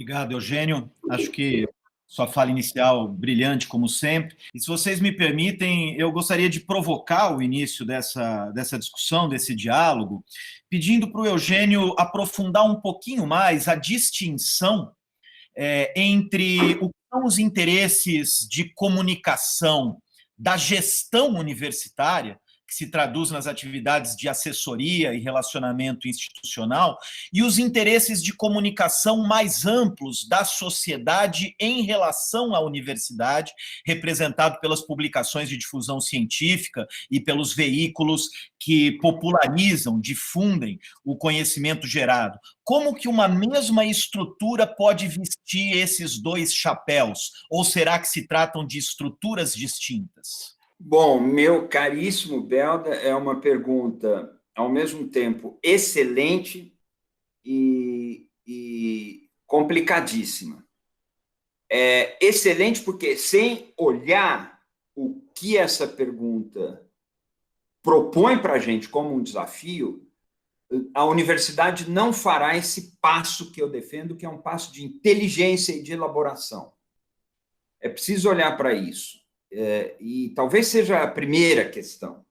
Obrigado, Eugênio. Acho que sua fala inicial brilhante, como sempre. E se vocês me permitem, eu gostaria de provocar o início dessa discussão, desse diálogo, pedindo para o Eugênio aprofundar um pouquinho mais a distinção entre o que são os interesses de comunicação da gestão universitária, que se traduz nas atividades de assessoria e relacionamento institucional, e os interesses de comunicação mais amplos da sociedade em relação à universidade, representado pelas publicações de difusão científica e pelos veículos que popularizam, difundem o conhecimento gerado. Como que uma mesma estrutura pode vestir esses dois chapéus? Ou será que se tratam de estruturas distintas? Bom, meu caríssimo Belda, é uma pergunta, ao mesmo tempo, excelente e complicadíssima. É excelente porque, sem olhar o que essa pergunta propõe para a gente como um desafio, a universidade não fará esse passo que eu defendo, que é um passo de inteligência e de elaboração. É preciso olhar para isso. E talvez seja a primeira questão.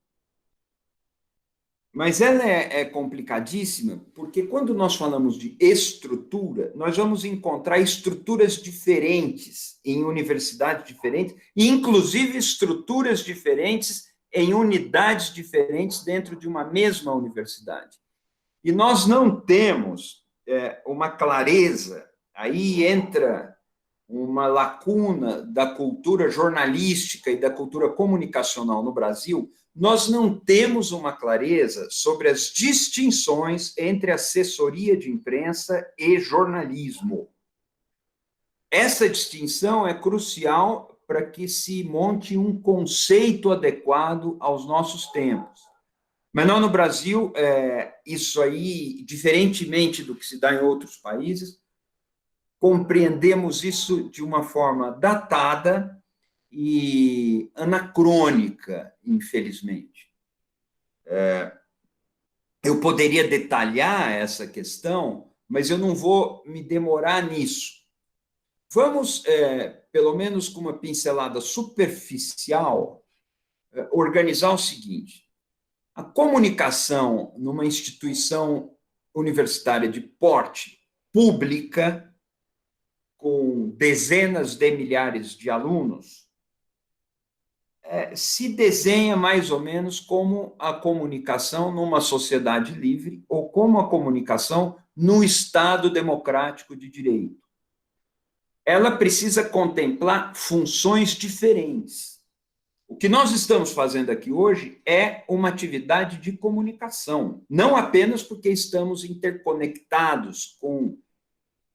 Mas ela é complicadíssima, porque quando nós falamos de estrutura, nós vamos encontrar estruturas diferentes em universidades diferentes, e inclusive estruturas diferentes em unidades diferentes dentro de uma mesma universidade. E nós não temos uma clareza, aí entra uma lacuna da cultura jornalística e da cultura comunicacional no Brasil. Nós não temos uma clareza sobre as distinções entre assessoria de imprensa e jornalismo. Essa distinção é crucial para que se monte um conceito adequado aos nossos tempos. Mas não no Brasil, isso aí, diferentemente do que se dá em outros países, compreendemos isso de uma forma datada e anacrônica, infelizmente. Eu poderia detalhar essa questão, mas eu não vou me demorar nisso. Vamos, pelo menos com uma pincelada superficial, organizar o seguinte: a comunicação numa instituição universitária de porte pública, com dezenas de milhares de alunos, se desenha mais ou menos como a comunicação numa sociedade livre ou como a comunicação no Estado democrático de direito. Ela precisa contemplar funções diferentes. O que nós estamos fazendo aqui hoje é uma atividade de comunicação, não apenas porque estamos interconectados com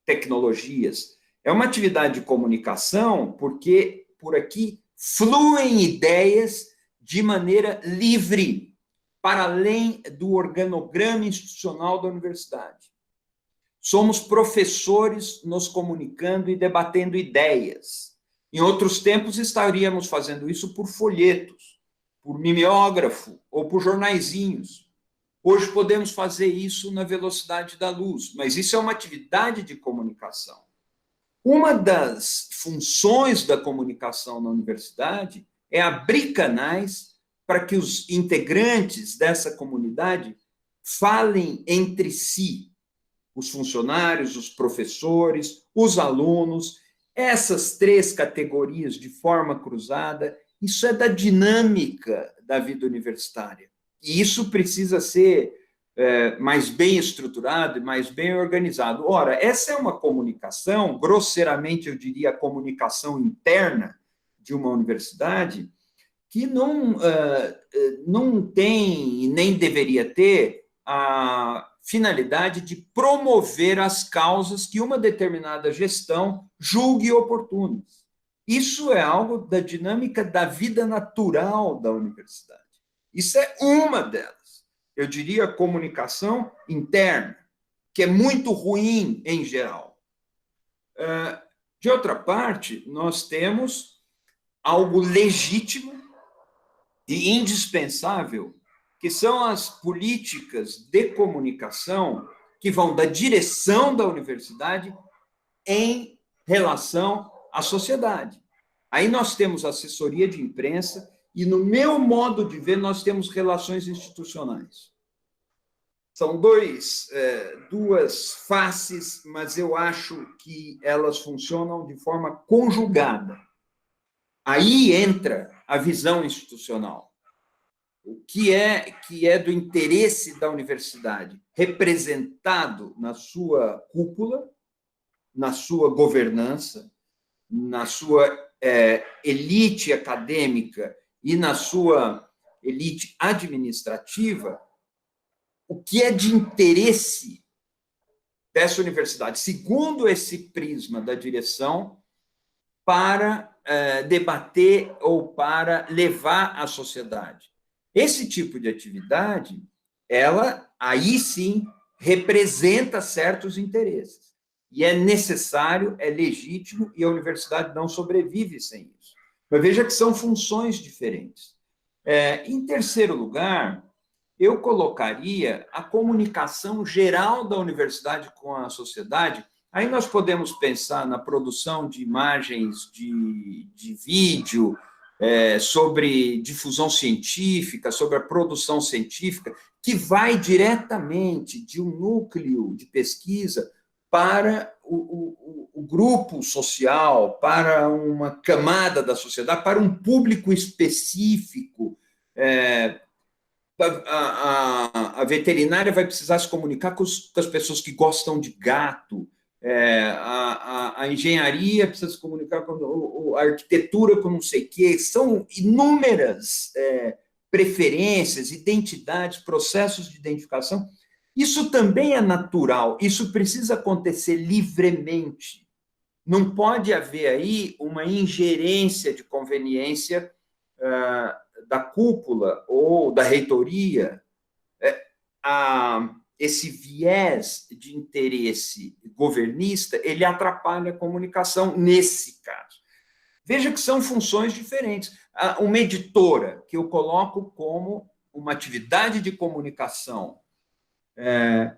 tecnologias. É uma atividade de comunicação porque por aqui fluem ideias de maneira livre, para além do organograma institucional da universidade. Somos professores nos comunicando e debatendo ideias. Em outros tempos, estaríamos fazendo isso por folhetos, por mimeógrafo ou por jornaizinhos. Hoje podemos fazer isso na velocidade da luz, mas isso é uma atividade de comunicação. Uma das funções da comunicação na universidade é abrir canais para que os integrantes dessa comunidade falem entre si, os funcionários, os professores, os alunos, essas três categorias de forma cruzada. Isso é da dinâmica da vida universitária. E isso precisa ser mais bem estruturado e mais bem organizado. Ora, essa é uma comunicação, grosseiramente eu diria a comunicação interna de uma universidade, que não tem e nem deveria ter a finalidade de promover as causas que uma determinada gestão julgue oportunas. Isso é algo da dinâmica da vida natural da universidade. Isso é uma delas. Eu diria a comunicação interna, que é muito ruim em geral. De outra parte, nós temos algo legítimo e indispensável, que são as políticas de comunicação que vão da direção da universidade em relação à sociedade. Aí nós temos assessoria de imprensa e, no meu modo de ver, nós temos relações institucionais. São duas faces, mas eu acho que elas funcionam de forma conjugada. Aí entra a visão institucional. O que é do interesse da universidade, representado na sua cúpula, na sua governança, na sua elite acadêmica e na sua elite administrativa, o que é de interesse dessa universidade, segundo esse prisma da direção, para debater ou para levar à sociedade. Esse tipo de atividade, ela, aí sim, representa certos interesses. E é necessário, é legítimo, e a universidade não sobrevive sem isso. Mas veja que são funções diferentes. Em terceiro lugar, eu colocaria a comunicação geral da universidade com a sociedade. Aí nós podemos pensar na produção de imagens de vídeo, sobre difusão científica, sobre a produção científica, que vai diretamente de um núcleo de pesquisa para o grupo social, para uma camada da sociedade, para um público específico. A veterinária vai precisar se comunicar com as pessoas que gostam de gato, a engenharia precisa se comunicar com a arquitetura, com não sei o quê. São inúmeras preferências, identidades, processos de identificação. Isso também é natural, isso precisa acontecer livremente. Não pode haver aí uma ingerência de conveniência da cúpula ou da reitoria. Esse viés de interesse governista, ele atrapalha a comunicação nesse caso. Veja que são funções diferentes. Uma editora, que eu coloco como uma atividade de comunicação,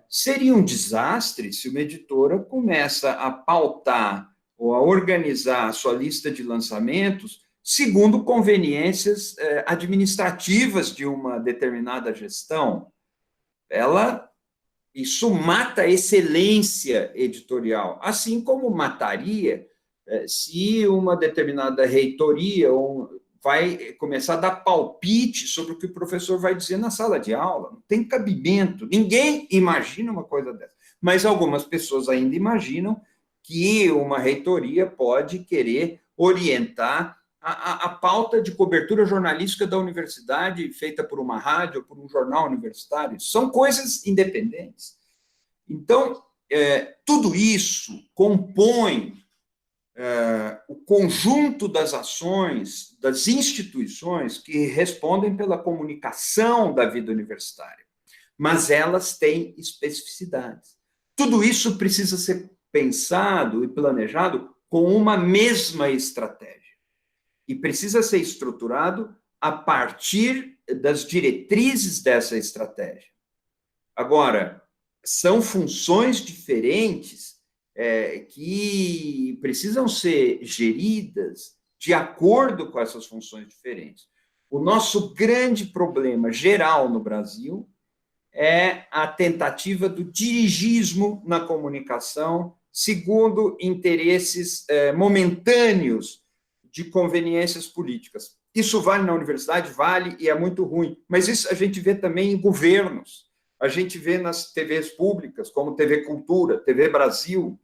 seria um desastre se uma editora começa a pautar ou a organizar a sua lista de lançamentos segundo conveniências administrativas de uma determinada gestão. Isso mata a excelência editorial, assim como mataria se uma determinada reitoria vai começar a dar palpite sobre o que o professor vai dizer na sala de aula. Não tem cabimento. Ninguém imagina uma coisa dessa. Mas algumas pessoas ainda imaginam que uma reitoria pode querer orientar a pauta de cobertura jornalística da universidade, feita por uma rádio ou por um jornal universitário. São coisas independentes. Então, tudo isso compõe o conjunto das ações, das instituições que respondem pela comunicação da vida universitária. Mas elas têm especificidades. Tudo isso precisa ser pensado e planejado com uma mesma estratégia. E precisa ser estruturado a partir das diretrizes dessa estratégia. Agora, são funções diferentes que precisam ser geridas de acordo com essas funções diferentes. O nosso grande problema geral no Brasil é a tentativa do dirigismo na comunicação, segundo interesses momentâneos de conveniências políticas. Isso vale na universidade? Vale, e é muito ruim. Mas isso a gente vê também em governos. A gente vê nas TVs públicas, como TV Cultura, TV Brasil.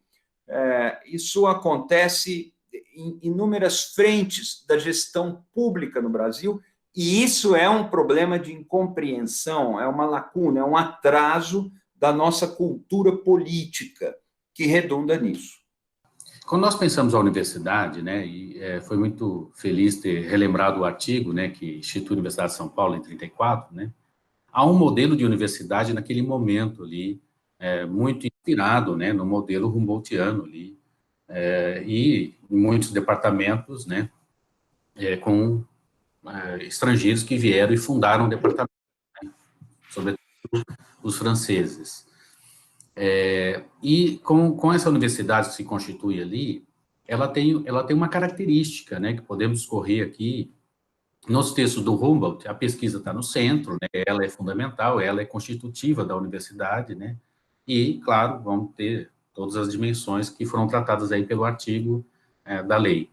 Isso acontece em inúmeras frentes da gestão pública no Brasil, e isso é um problema de incompreensão, é uma lacuna, é um atraso da nossa cultura política que redunda nisso. Quando nós pensamos a universidade, né, e foi muito feliz ter relembrado o artigo, né, que institui a Universidade de São Paulo em 34, né, há um modelo de universidade naquele momento ali, muito inspirado, né, no modelo Humboldtiano ali, e em muitos departamentos, né, com estrangeiros que vieram e fundaram o departamento, né, sobretudo os franceses. E com essa universidade que se constitui ali, ela tem uma característica, né, que podemos discorrer aqui. Nos textos do Humboldt, a pesquisa está no centro, né, ela é fundamental, ela é constitutiva da universidade, né, e, claro, vamos ter todas as dimensões que foram tratadas aí pelo artigo da lei.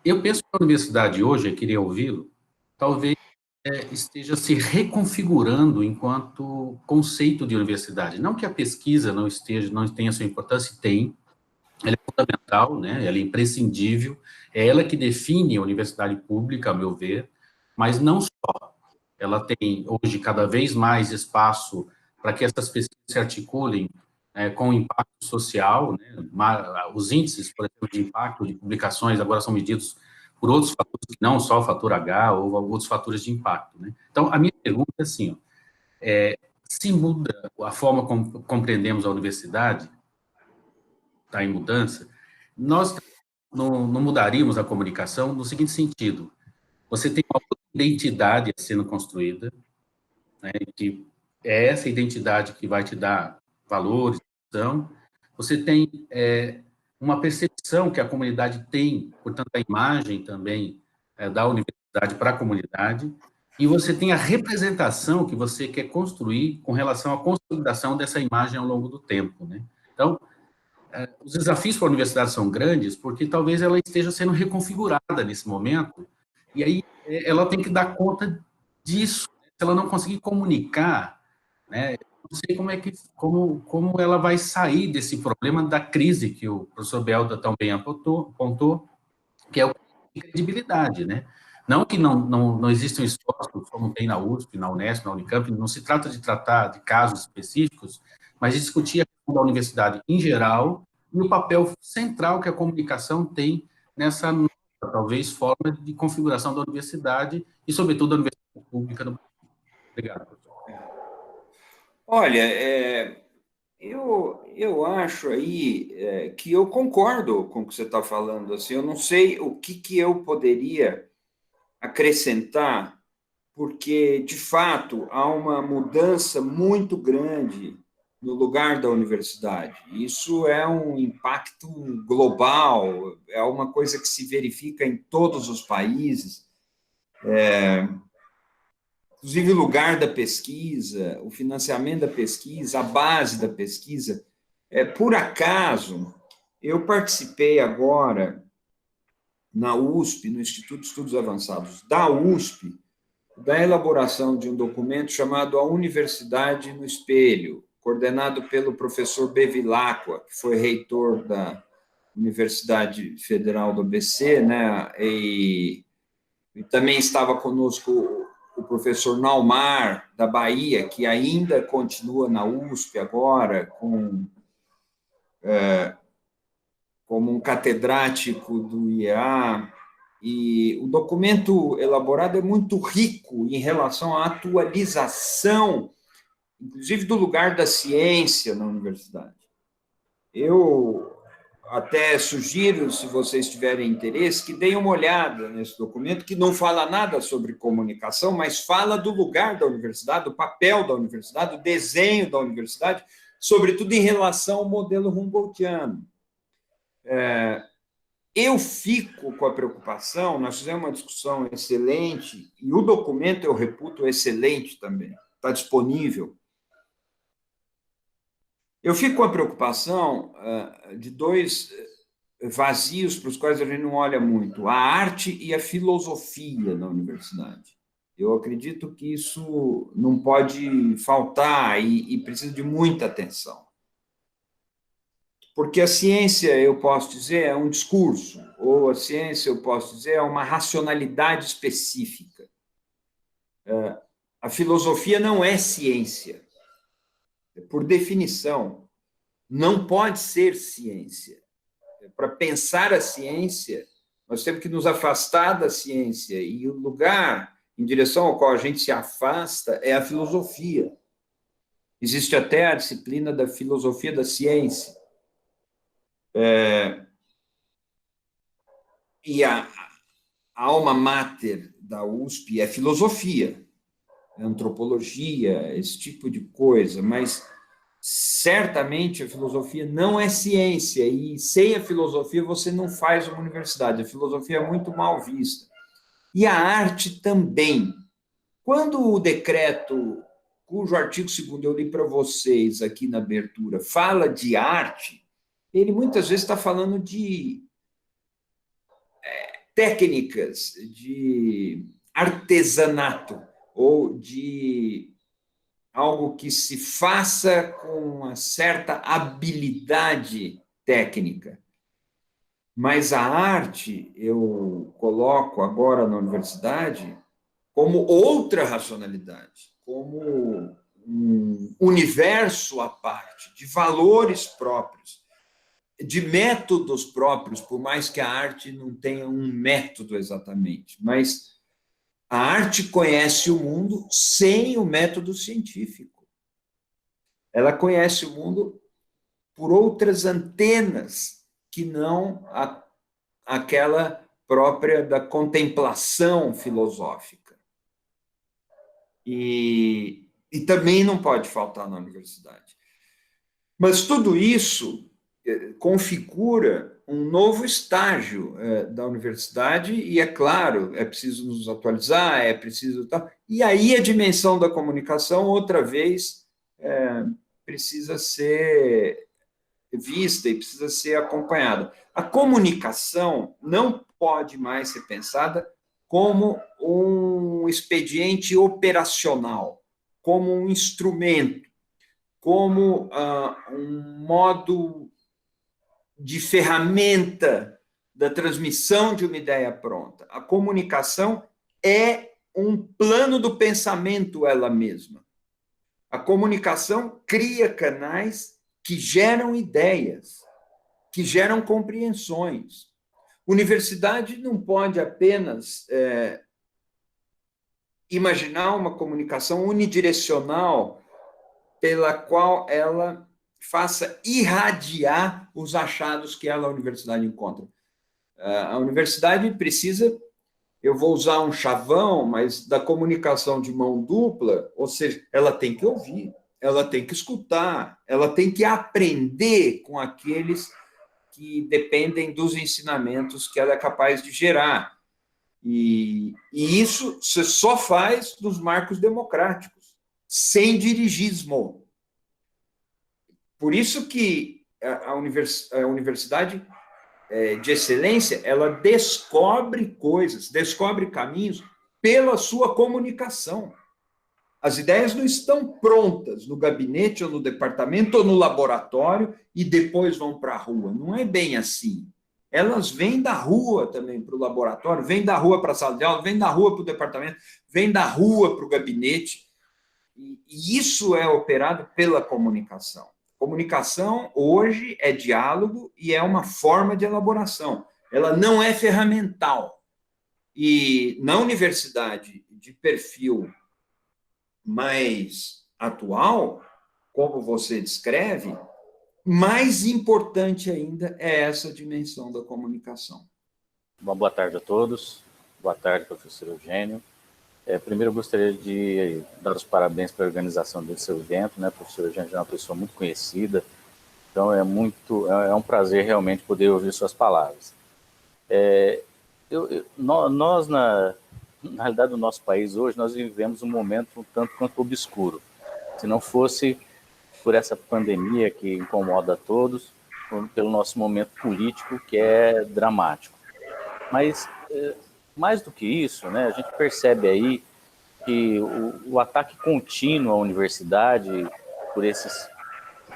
Eu penso que a universidade hoje, eu queria ouvi-lo, talvez esteja se reconfigurando enquanto conceito de universidade. Não que a pesquisa não tenha sua importância, tem, ela é fundamental, né? Ela é imprescindível, é ela que define a universidade pública, a meu ver, mas não só. Ela tem hoje cada vez mais espaço para que essas pesquisas se articulem com o impacto social, né? Os índices, por exemplo, de impacto de publicações agora são medidos por outros fatores, que não só o fator H ou outros fatores de impacto, né? Então, a minha pergunta é assim, ó, se muda a forma como compreendemos a universidade, está em mudança, nós não mudaríamos a comunicação no seguinte sentido: você tem uma identidade sendo construída, né, que é essa identidade que vai te dar valores, então, você tem uma percepção que a comunidade tem, portanto, a imagem também da universidade para a comunidade, e você tem a representação que você quer construir com relação à consolidação dessa imagem ao longo do tempo, né? Então, os desafios para a universidade são grandes porque talvez ela esteja sendo reconfigurada nesse momento, e aí ela tem que dar conta disso. Se ela não conseguir comunicar, né, não sei como ela vai sair desse problema da crise que o professor Belda tão bem apontou, que é o de credibilidade, né? Não que não existam esforços, como tem na USP, na Unesp, na Unicamp, não se trata de tratar de casos específicos, mas de discutir a questão da universidade em geral e o papel central que a comunicação tem nessa nova, talvez, forma de configuração da universidade e, sobretudo, da universidade pública no Brasil. Obrigado, professor. Olha, eu acho aí que eu concordo com o que você está falando. Assim, eu não sei o que eu poderia acrescentar, porque, de fato, há uma mudança muito grande no lugar da universidade. Isso é um impacto global, é uma coisa que se verifica em todos os países. Inclusive o lugar da pesquisa, o financiamento da pesquisa, a base da pesquisa. Por acaso, eu participei agora na USP, no Instituto de Estudos Avançados da USP, da elaboração de um documento chamado A Universidade no Espelho, coordenado pelo professor Bevilacqua, que foi reitor da Universidade Federal do ABC, né? E também estava conosco o professor Naumar, da Bahia, que ainda continua na USP agora, como um catedrático do IEA, e o documento elaborado é muito rico em relação à atualização, inclusive do lugar da ciência na universidade. Eu até sugiro, se vocês tiverem interesse, que deem uma olhada nesse documento, que não fala nada sobre comunicação, mas fala do lugar da universidade, do papel da universidade, do desenho da universidade, sobretudo em relação ao modelo Humboldtiano. Eu fico com a preocupação, nós fizemos uma discussão excelente, e o documento eu reputo excelente também, está disponível. Eu fico com a preocupação de dois vazios para os quais a gente não olha muito: a arte e a filosofia na universidade. Eu acredito que isso não pode faltar e precisa de muita atenção. Porque a ciência, eu posso dizer, é um discurso, ou a ciência, eu posso dizer, é uma racionalidade específica. A filosofia não é ciência. Por definição, não pode ser ciência. Para pensar a ciência, nós temos que nos afastar da ciência, e o lugar em direção ao qual a gente se afasta é a filosofia. Existe até a disciplina da filosofia da ciência. E a alma mater da USP é filosofia, é antropologia, esse tipo de coisa, mas certamente a filosofia não é ciência, e sem a filosofia você não faz uma universidade. A filosofia é muito mal vista. E a arte também. Quando o decreto, cujo artigo 2º eu li para vocês aqui na abertura, fala de arte, ele muitas vezes está falando de técnicas, de artesanato, ou de algo que se faça com uma certa habilidade técnica. Mas a arte, eu coloco agora na universidade como outra racionalidade, como um universo à parte, de valores próprios, de métodos próprios, por mais que a arte não tenha um método exatamente, mas a arte conhece o mundo sem o método científico. Ela conhece o mundo por outras antenas que não aquela própria da contemplação filosófica. E também não pode faltar na universidade. Mas tudo isso configura um novo estágio da universidade, e é claro, é preciso nos atualizar, é preciso tal. E aí a dimensão da comunicação, outra vez, precisa ser vista e precisa ser acompanhada. A comunicação não pode mais ser pensada como um expediente operacional, como um instrumento, como um modo de ferramenta da transmissão de uma ideia pronta. A comunicação é um plano do pensamento ela mesma. A comunicação cria canais que geram ideias, que geram compreensões. Universidade não pode apenas imaginar uma comunicação unidirecional pela qual ela faça irradiar os achados que ela, a universidade, encontra. A universidade precisa, eu vou usar um chavão, mas da comunicação de mão dupla, ou seja, ela tem que ouvir, ela tem que escutar, ela tem que aprender com aqueles que dependem dos ensinamentos que ela é capaz de gerar. E isso você só faz nos marcos democráticos, sem dirigismo. Por isso que a universidade de excelência, ela descobre coisas, descobre caminhos pela sua comunicação. As ideias não estão prontas no gabinete ou no departamento ou no laboratório e depois vão para a rua. Não é bem assim. Elas vêm da rua também para o laboratório, vêm da rua para a sala de aula, vêm da rua para o departamento, vêm da rua para o gabinete. E isso é operado pela comunicação. Comunicação, hoje, é diálogo e é uma forma de elaboração. Ela não é ferramental. E na universidade de perfil mais atual, como você descreve, mais importante ainda é essa dimensão da comunicação. Uma boa tarde a todos. Boa tarde, professor Eugênio. Primeiro, eu gostaria de dar os parabéns pela organização desse evento, né? O professor Eugênio é uma pessoa muito conhecida, então é um prazer realmente poder ouvir suas palavras. Nós, na realidade, no nosso país hoje, nós vivemos um momento um tanto quanto obscuro. Se não fosse por essa pandemia que incomoda a todos, pelo nosso momento político, que é dramático. Mas, mais do que isso, né, a gente percebe aí que o ataque contínuo à universidade, por esses,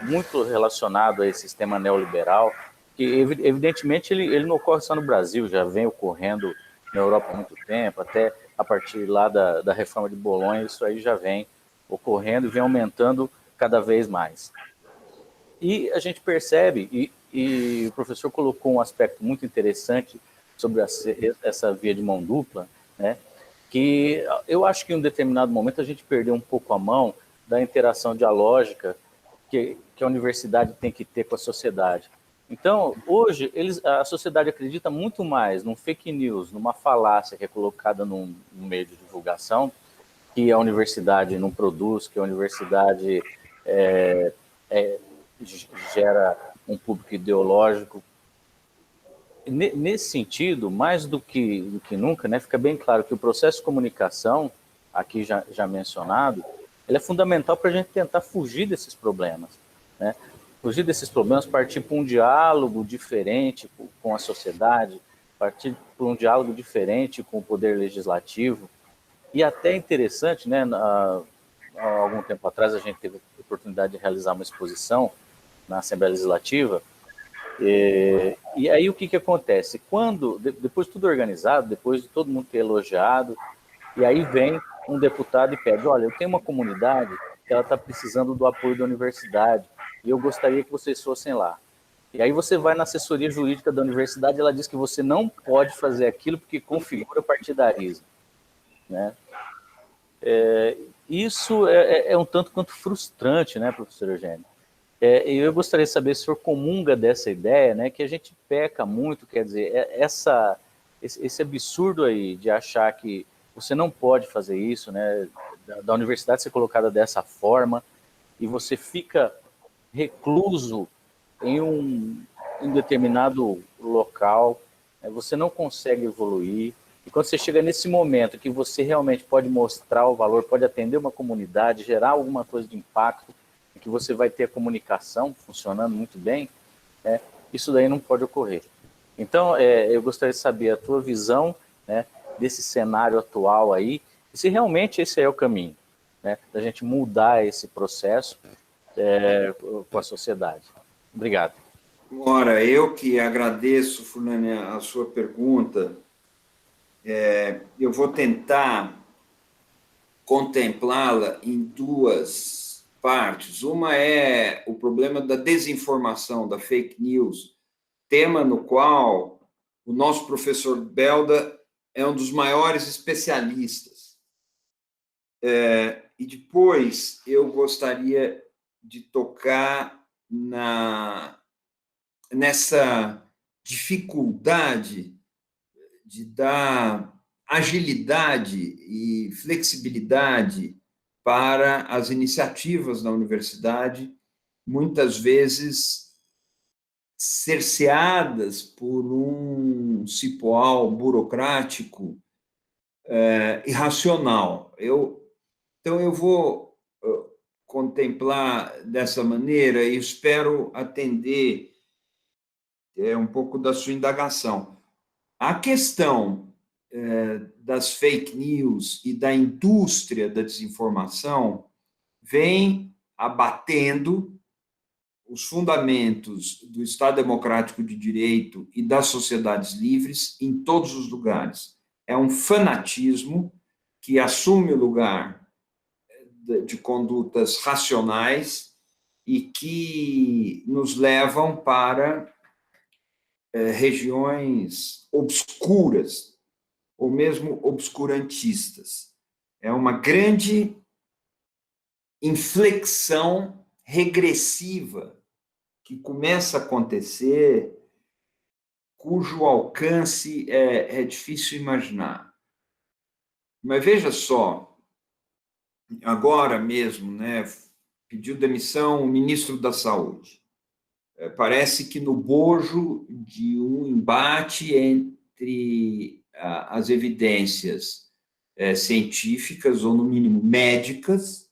muito relacionado a esse sistema neoliberal, que evidentemente ele não ocorre só no Brasil, já vem ocorrendo na Europa há muito tempo, até a partir lá da reforma de Bolonha, isso aí já vem ocorrendo e vem aumentando cada vez mais. E a gente percebe, e o professor colocou um aspecto muito interessante sobre essa via de mão dupla, né, que eu acho que em um determinado momento a gente perdeu um pouco a mão da interação dialógica que a universidade tem que ter com a sociedade. Então, hoje, a sociedade acredita muito mais num fake news, numa falácia que é colocada num meio de divulgação, que a universidade não produz, que a universidade gera um público ideológico. Nesse sentido, mais do que nunca, né, fica bem claro que o processo de comunicação, aqui já mencionado, ele é fundamental para a gente tentar fugir desses problemas, né? Fugir desses problemas, partir para um diálogo diferente com a sociedade, partir para um diálogo diferente com o poder legislativo. E até interessante, né, há algum tempo atrás a gente teve a oportunidade de realizar uma exposição na Assembleia Legislativa. E aí o que acontece? Depois de tudo organizado, depois de todo mundo ter elogiado, e aí vem um deputado e pede, olha, eu tenho uma comunidade que ela está precisando do apoio da universidade, e eu gostaria que vocês fossem lá. E aí você vai na assessoria jurídica da universidade, ela diz que você não pode fazer aquilo porque configura partidarismo, né? Isso é um tanto quanto frustrante, né, professor Eugênio? Eu gostaria de saber se o senhor comunga dessa ideia, né, que a gente peca muito, quer dizer, esse absurdo aí de achar que você não pode fazer isso, né, da universidade ser colocada dessa forma, e você fica recluso em um determinado local, né, você não consegue evoluir, e quando você chega nesse momento que você realmente pode mostrar o valor, pode atender uma comunidade, gerar alguma coisa de impacto, que você vai ter a comunicação funcionando muito bem, né, isso daí não pode ocorrer. Então, eu gostaria de saber a tua visão, né, desse cenário atual aí, e se realmente esse é o caminho, né, da gente mudar esse processo com a sociedade. Obrigado. Ora, eu que agradeço, Fulânia, a sua pergunta. Eu vou tentar contemplá-la em duas partes. Uma é o problema da desinformação, da fake news, tema no qual o nosso professor Belda é um dos maiores especialistas. E depois eu gostaria de tocar nessa dificuldade de dar agilidade e flexibilidade para as iniciativas da universidade, muitas vezes cerceadas por um cipoal burocrático irracional. Então, eu vou contemplar dessa maneira e espero atender um pouco da sua indagação. A questão das fake news e da indústria da desinformação vem abatendo os fundamentos do Estado Democrático de Direito e das sociedades livres em todos os lugares. É um fanatismo que assume o lugar de condutas racionais e que nos levam para regiões obscuras, ou mesmo obscurantistas. É uma grande inflexão regressiva que começa a acontecer, cujo alcance é difícil imaginar. Mas veja só, agora mesmo, né, pediu demissão o ministro da Saúde. Parece que no bojo de um embate entre as evidências científicas, ou no mínimo médicas,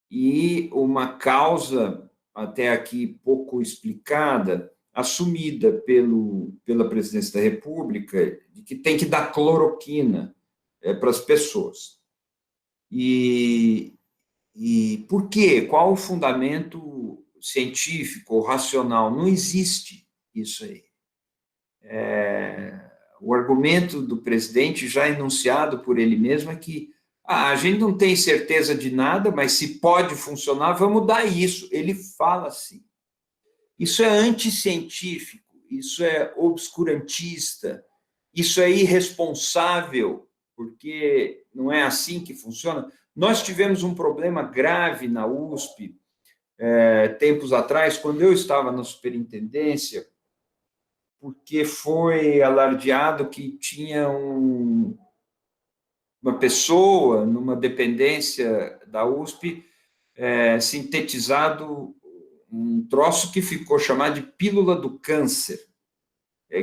e uma causa, até aqui pouco explicada, assumida pela presidência da República, de que tem que dar cloroquina para as pessoas. E por quê? Qual o fundamento científico ou racional? Não existe isso aí. O argumento do presidente, já enunciado por ele mesmo, é que a gente não tem certeza de nada, mas se pode funcionar, vamos dar isso. Ele fala assim. Isso é anticientífico, isso é obscurantista, isso é irresponsável, porque não é assim que funciona. Nós tivemos um problema grave na USP, tempos atrás, quando eu estava na superintendência, porque foi alardeado que tinha uma pessoa numa dependência da USP sintetizado um troço que ficou chamado de pílula do câncer,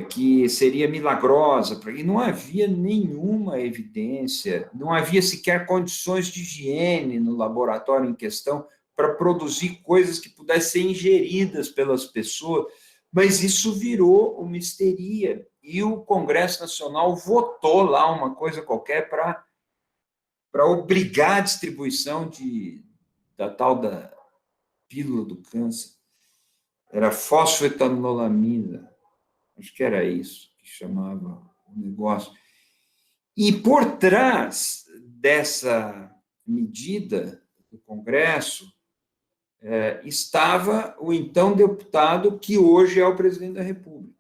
que seria milagrosa, e não havia nenhuma evidência, não havia sequer condições de higiene no laboratório em questão para produzir coisas que pudessem ser ingeridas pelas pessoas, mas isso virou uma histeria, e o Congresso Nacional votou lá uma coisa qualquer para obrigar a distribuição da tal da pílula do câncer. Era fosfetanolamina, acho que era isso que chamava o negócio. E por trás dessa medida do Congresso estava o então deputado que hoje é o presidente da República.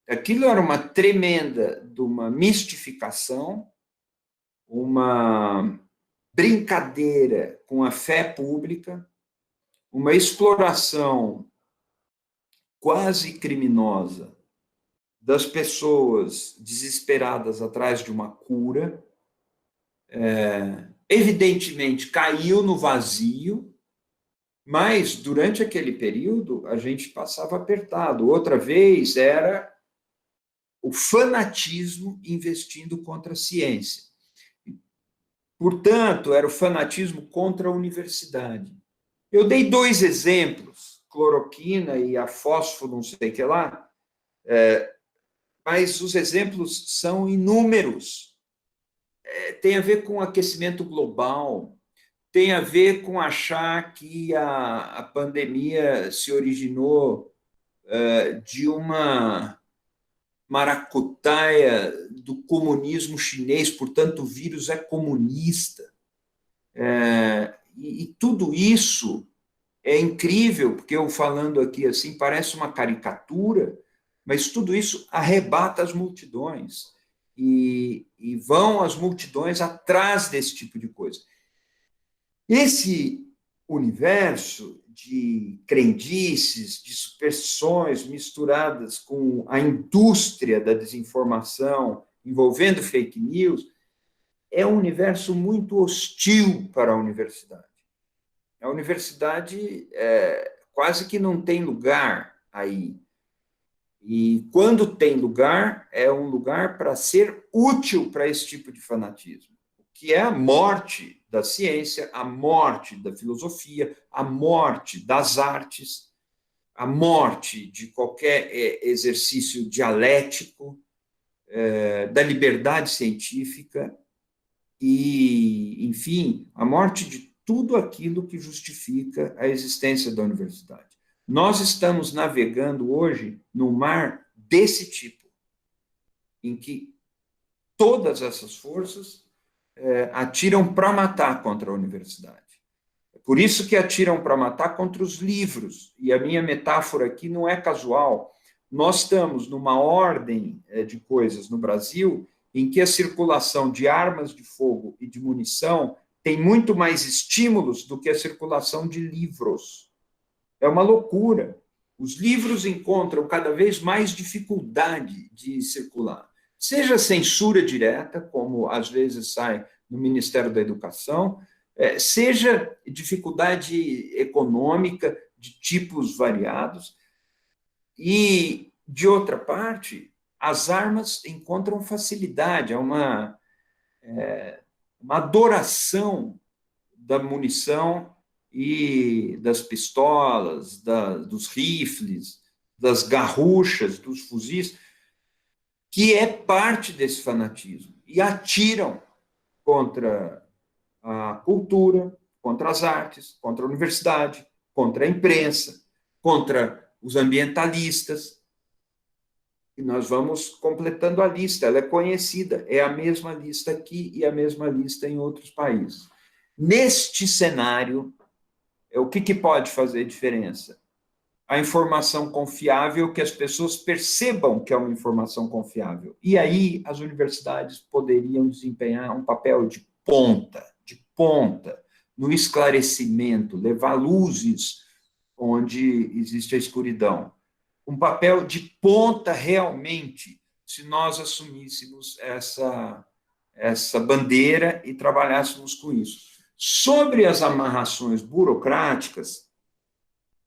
Aquilo era uma tremenda de uma mistificação, uma brincadeira com a fé pública, uma exploração quase criminosa das pessoas desesperadas atrás de uma cura. Evidentemente, caiu no vazio, mas, durante aquele período, a gente passava apertado. Outra vez era o fanatismo investindo contra a ciência. Portanto, era o fanatismo contra a universidade. Eu dei 2 exemplos, cloroquina e a fósforo, não sei o que lá, mas os exemplos são inúmeros. Tem a ver com aquecimento global, tem a ver com achar que a pandemia se originou de uma maracutaia do comunismo chinês, portanto, o vírus é comunista. E tudo isso é incrível, porque eu falando aqui assim, parece uma caricatura, mas tudo isso arrebata as multidões. E vão as multidões atrás desse tipo de coisa. Esse universo de crendices, de superstições misturadas com a indústria da desinformação, envolvendo fake news, é um universo muito hostil para a universidade. A universidade quase que não tem lugar aí. E quando tem lugar, é um lugar para ser útil para esse tipo de fanatismo, que é a morte da ciência, a morte da filosofia, a morte das artes, a morte de qualquer exercício dialético, da liberdade científica e, enfim, a morte de tudo aquilo que justifica a existência da universidade. Nós estamos navegando hoje num mar desse tipo, em que todas essas forças atiram para matar contra a universidade. É por isso que atiram para matar contra os livros. E a minha metáfora aqui não é casual. Nós estamos numa ordem de coisas no Brasil em que a circulação de armas de fogo e de munição tem muito mais estímulos do que a circulação de livros. É uma loucura. Os livros encontram cada vez mais dificuldade de circular. Seja censura direta, como às vezes sai no Ministério da Educação, seja dificuldade econômica de tipos variados. E, de outra parte, as armas encontram facilidade, é uma adoração da munição e das pistolas, dos rifles, das garruchas, dos fuzis, que é parte desse fanatismo, e atiram contra a cultura, contra as artes, contra a universidade, contra a imprensa, contra os ambientalistas. E nós vamos completando a lista, ela é conhecida, é a mesma lista aqui e a mesma lista em outros países. Neste cenário, o que pode fazer diferença? A informação confiável, que as pessoas percebam que é uma informação confiável. E aí as universidades poderiam desempenhar um papel de ponta, no esclarecimento, levar luzes onde existe a escuridão. Um papel de ponta realmente, se nós assumíssemos essa bandeira e trabalhássemos com isso. Sobre as amarrações burocráticas,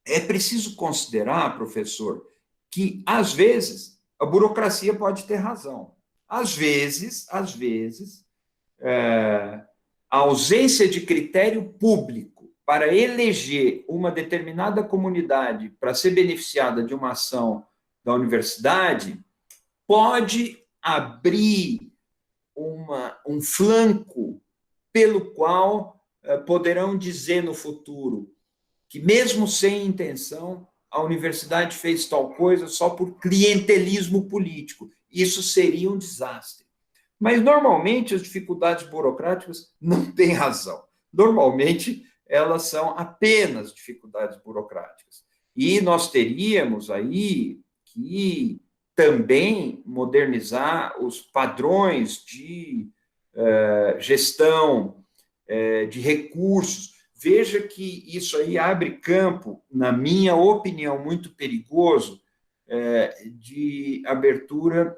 é preciso considerar, professor, que, às vezes, a burocracia pode ter razão. Às vezes, a ausência de critério público para eleger uma determinada comunidade para ser beneficiada de uma ação da universidade pode abrir um flanco pelo qual poderão dizer no futuro que, mesmo sem intenção, a universidade fez tal coisa só por clientelismo político. Isso seria um desastre. Mas, normalmente, as dificuldades burocráticas não têm razão. Normalmente, elas são apenas dificuldades burocráticas. E nós teríamos aí que também modernizar os padrões de gestão de recursos. Veja que isso aí abre campo, na minha opinião, muito perigoso, de abertura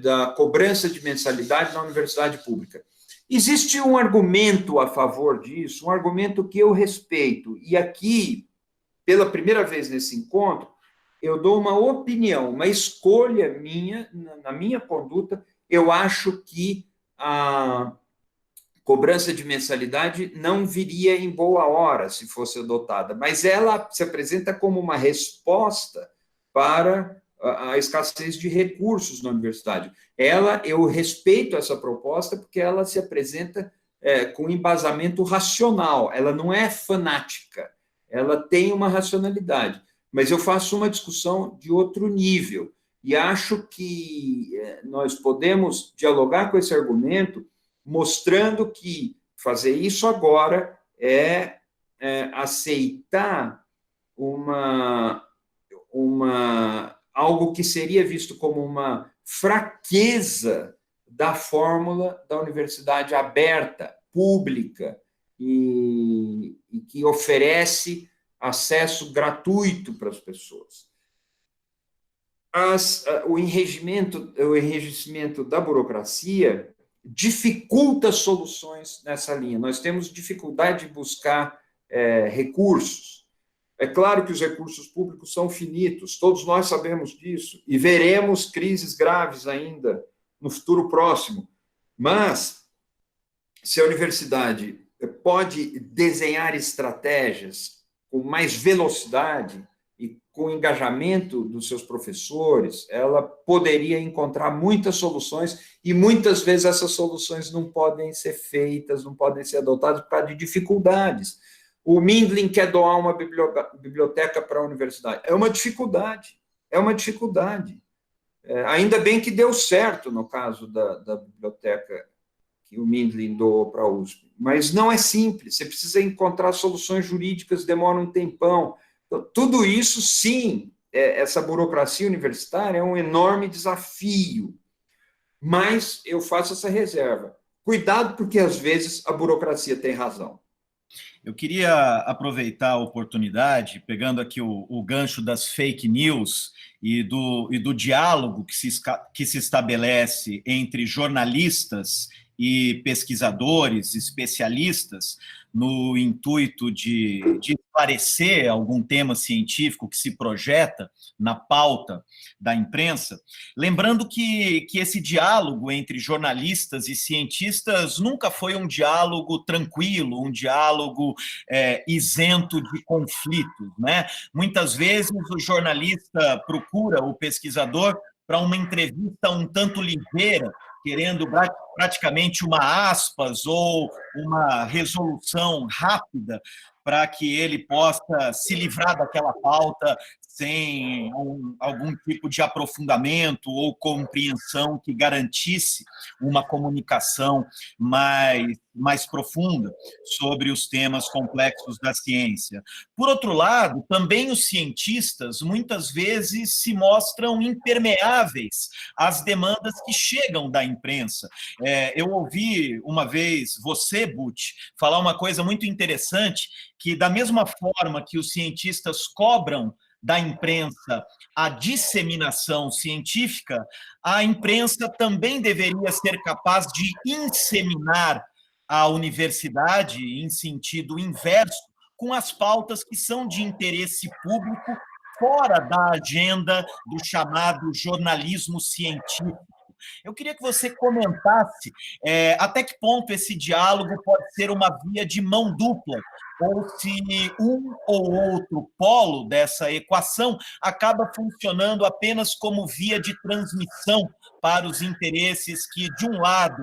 da cobrança de mensalidade na universidade pública. Existe um argumento a favor disso, um argumento que eu respeito, e aqui, pela primeira vez nesse encontro, eu dou uma opinião, uma escolha minha, na minha conduta. Eu acho que a cobrança de mensalidade não viria em boa hora se fosse adotada, mas ela se apresenta como uma resposta para a escassez de recursos na universidade. Eu respeito essa proposta porque ela se apresenta com embasamento racional, ela não é fanática, ela tem uma racionalidade, mas eu faço uma discussão de outro nível, e acho que nós podemos dialogar com esse argumento, mostrando que fazer isso agora é aceitar algo que seria visto como uma fraqueza da fórmula da universidade aberta, pública, e que oferece acesso gratuito para as pessoas. O enrijecimento da burocracia dificulta soluções nessa linha. Nós temos dificuldade de buscar recursos. É claro que os recursos públicos são finitos, todos nós sabemos disso, e veremos crises graves ainda no futuro próximo. Mas, se a universidade pode desenhar estratégias com mais velocidade e com engajamento dos seus professores, ela poderia encontrar muitas soluções, e muitas vezes essas soluções não podem ser feitas, não podem ser adotadas por causa de dificuldades. O Mindlin quer doar uma biblioteca para a universidade. É uma dificuldade. Ainda bem que deu certo no caso da biblioteca que o Mindlin doou para a USP. Mas não é simples. Você precisa encontrar soluções jurídicas, demora um tempão. Então, tudo isso, sim, essa burocracia universitária é um enorme desafio. Mas eu faço essa reserva. Cuidado, porque às vezes a burocracia tem razão. Eu queria aproveitar a oportunidade, pegando aqui o gancho das fake news e do diálogo que se estabelece entre jornalistas e pesquisadores, especialistas, no intuito de esclarecer algum tema científico que se projeta na pauta da imprensa, lembrando que esse diálogo entre jornalistas e cientistas nunca foi um diálogo tranquilo, um diálogo isento de conflitos, né? Muitas vezes o jornalista procura o pesquisador para uma entrevista um tanto ligeira, querendo praticamente uma aspas ou uma resolução rápida para que ele possa se livrar daquela pauta sem algum tipo de aprofundamento ou compreensão que garantisse uma comunicação mais profunda sobre os temas complexos da ciência. Por outro lado, também os cientistas muitas vezes se mostram impermeáveis às demandas que chegam da imprensa. Eu ouvi uma vez você, Butch, falar uma coisa muito interessante, que da mesma forma que os cientistas cobram da imprensa a disseminação científica, a imprensa também deveria ser capaz de inseminar a universidade em sentido inverso, com as pautas que são de interesse público fora da agenda do chamado jornalismo científico. Eu queria que você comentasse até que ponto esse diálogo pode ser uma via de mão dupla, ou se um ou outro polo dessa equação acaba funcionando apenas como via de transmissão para os interesses que, de um lado,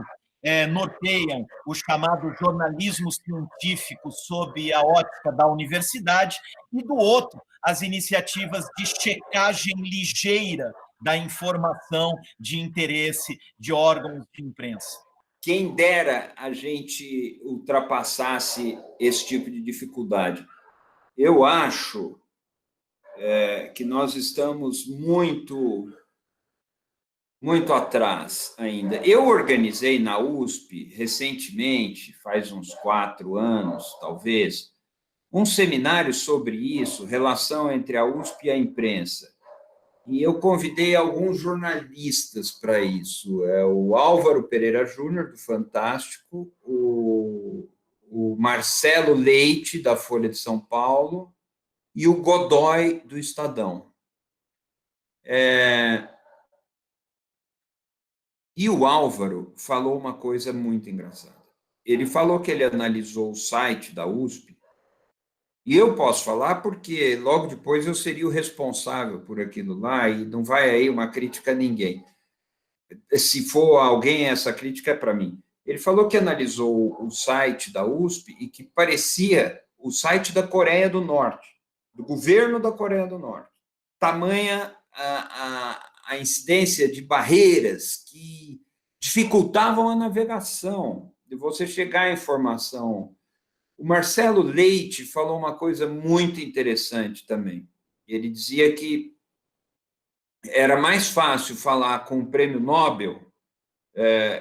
norteiam o chamado jornalismo científico sob a ótica da universidade, e, do outro, as iniciativas de checagem ligeira da informação de interesse de órgãos de imprensa. Quem dera a gente ultrapassasse esse tipo de dificuldade. Eu acho que nós estamos muito atrás ainda. Eu organizei na USP, recentemente, faz uns 4 anos, talvez, um seminário sobre isso, relação entre a USP e a imprensa. E eu convidei alguns jornalistas para isso. O Álvaro Pereira Júnior, do Fantástico, o Marcelo Leite, da Folha de São Paulo, e o Godoy, do Estadão. E o Álvaro falou uma coisa muito engraçada. Ele falou que ele analisou o site da USP, e eu posso falar porque logo depois eu seria o responsável por aquilo lá, e não vai aí uma crítica a ninguém. Se for alguém, essa crítica é para mim. Ele falou que analisou o site da USP e que parecia o site da Coreia do Norte, do governo da Coreia do Norte. Tamanha a incidência de barreiras que dificultavam a navegação, de você chegar à informação. O Marcelo Leite falou uma coisa muito interessante também. Ele dizia que era mais fácil falar com o prêmio Nobel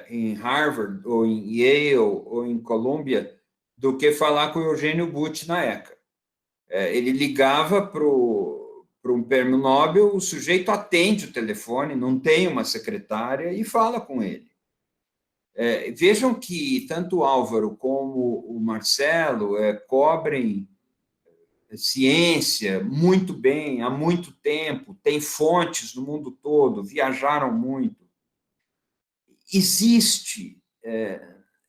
em Harvard, ou em Yale, ou em Columbia, do que falar com o Eugênio Butti na ECA. Ele ligava para um prêmio Nobel, o sujeito atende o telefone, não tem uma secretária, e fala com ele. Vejam que tanto o Álvaro como o Marcelo cobrem ciência muito bem, há muito tempo, têm fontes no mundo todo, viajaram muito. Existe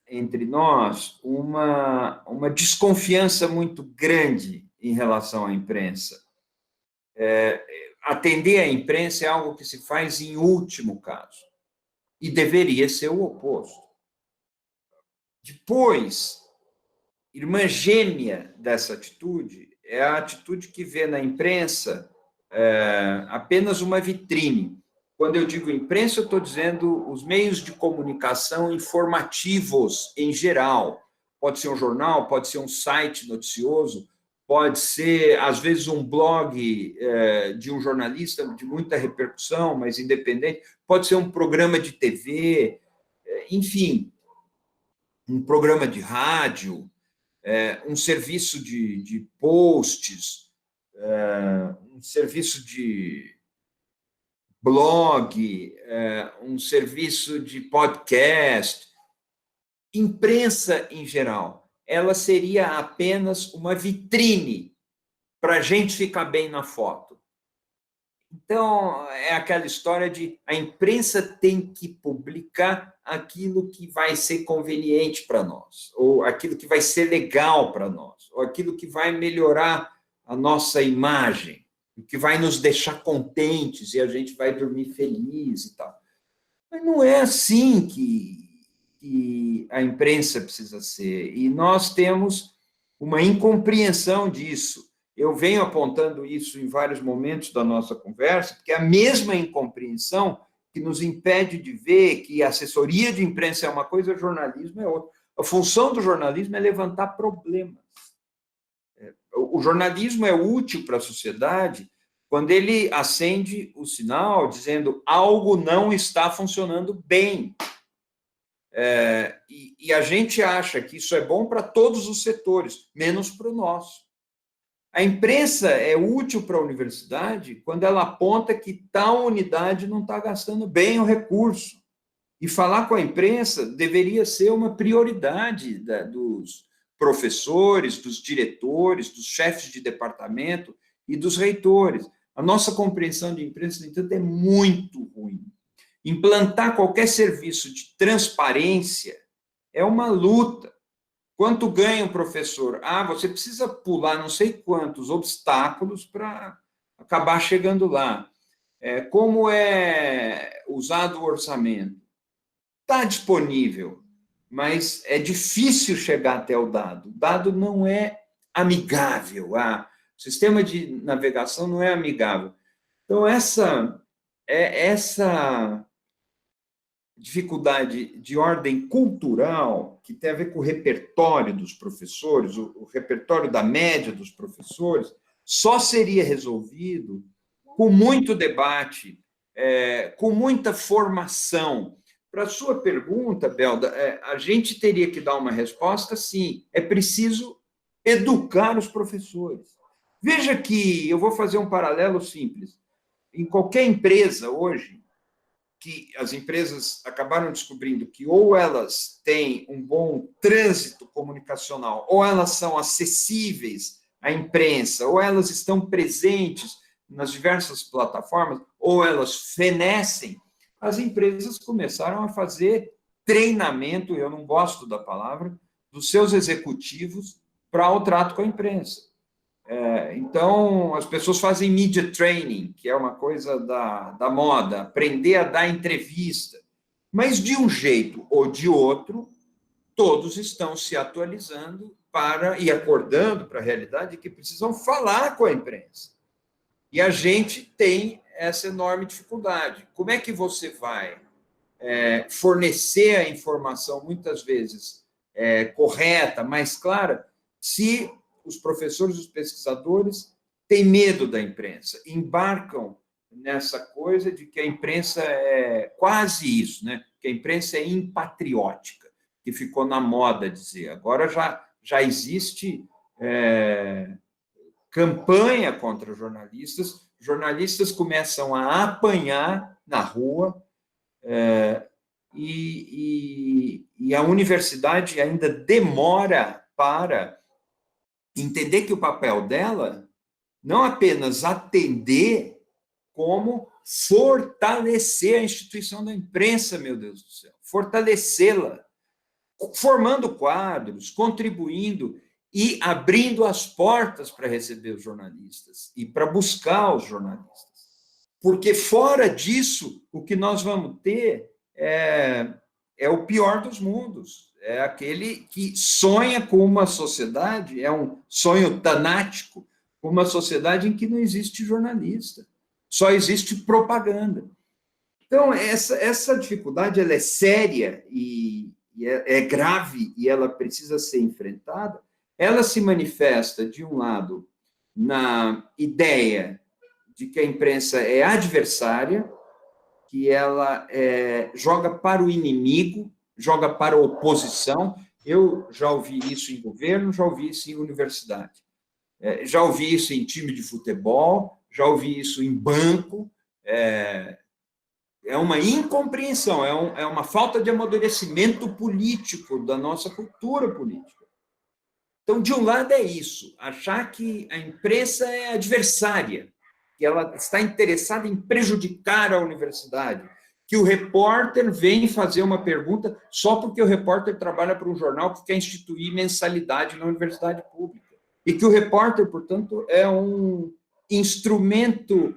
entre nós uma desconfiança muito grande em relação à imprensa. Atender à imprensa é algo que se faz em último caso. E deveria ser o oposto. Depois, irmã gêmea dessa atitude é a atitude que vê na imprensa apenas uma vitrine. Quando eu digo imprensa, eu estou dizendo os meios de comunicação informativos em geral. Pode ser um jornal, pode ser um site noticioso, pode ser, às vezes, um blog de um jornalista de muita repercussão, mas independente, pode ser um programa de TV, enfim, um programa de rádio, um serviço de posts, um serviço de blog, um serviço de podcast. Imprensa em geral, ela seria apenas uma vitrine para a gente ficar bem na foto. Então, é aquela história de a imprensa tem que publicar aquilo que vai ser conveniente para nós, ou aquilo que vai ser legal para nós, ou aquilo que vai melhorar a nossa imagem, o que vai nos deixar contentes e a gente vai dormir feliz e tal. Mas não é assim que a imprensa precisa ser, e nós temos uma incompreensão disso. Eu venho apontando isso em vários momentos da nossa conversa, porque é a mesma incompreensão que nos impede de ver que a assessoria de imprensa é uma coisa, o jornalismo é outra. A função do jornalismo é levantar problemas. O jornalismo é útil para a sociedade quando ele acende o sinal dizendo algo não está funcionando bem. E a gente acha que isso é bom para todos os setores, menos para o nosso. A imprensa é útil para a universidade quando ela aponta que tal unidade não está gastando bem o recurso. E falar com a imprensa deveria ser uma prioridade dos professores, dos diretores, dos chefes de departamento e dos reitores. A nossa compreensão de imprensa, no entanto, é muito ruim. Implantar qualquer serviço de transparência é uma luta. Quanto ganha um professor? Você precisa pular não sei quantos obstáculos para acabar chegando lá. Como é usado o orçamento? Está disponível, mas é difícil chegar até o dado. O dado não é amigável. O sistema de navegação não é amigável. Então, essa dificuldade de ordem cultural, que tem a ver com o repertório dos professores, o repertório da média dos professores, só seria resolvido com muito debate, com muita formação. Para a sua pergunta, Belda, a gente teria que dar uma resposta, sim, é preciso educar os professores. Veja que eu vou fazer um paralelo simples. Em qualquer empresa hoje, que as empresas acabaram descobrindo que ou elas têm um bom trânsito comunicacional, ou elas são acessíveis à imprensa, ou elas estão presentes nas diversas plataformas, ou elas fenecem, as empresas começaram a fazer treinamento, eu não gosto da palavra, dos seus executivos para o trato com a imprensa. Então, as pessoas fazem media training, que é uma coisa da moda, aprender a dar entrevista. Mas, de um jeito ou de outro, todos estão se atualizando e acordando para a realidade que precisam falar com a imprensa. E a gente tem essa enorme dificuldade. Como é que você vai fornecer a informação, muitas vezes, correta, mais clara, se os professores e os pesquisadores têm medo da imprensa, embarcam nessa coisa de que a imprensa é quase isso, né? Que a imprensa é impatriótica, que ficou na moda dizer. Agora já existe campanha contra jornalistas começam a apanhar na rua, e a universidade ainda demora para entender que o papel dela não apenas atender, como fortalecer a instituição da imprensa, meu Deus do céu, fortalecê-la, formando quadros, contribuindo e abrindo as portas para receber os jornalistas e para buscar os jornalistas. Porque fora disso, o que nós vamos ter é o pior dos mundos. É aquele que sonha com uma sociedade, é um sonho tanático, com uma sociedade em que não existe jornalista, só existe propaganda. Então, essa dificuldade ela é séria e é grave e ela precisa ser enfrentada. Ela se manifesta, de um lado, na ideia de que a imprensa é adversária, que ela joga para o inimigo, joga para a oposição. Eu já ouvi isso em governo, já ouvi isso em universidade, já ouvi isso em time de futebol, já ouvi isso em banco. É uma incompreensão, é uma falta de amadurecimento político da nossa cultura política. Então, de um lado é isso, achar que a imprensa é adversária, que ela está interessada em prejudicar a universidade, que o repórter vem fazer uma pergunta só porque o repórter trabalha para um jornal que quer instituir mensalidade na universidade pública. E que o repórter, portanto, é um instrumento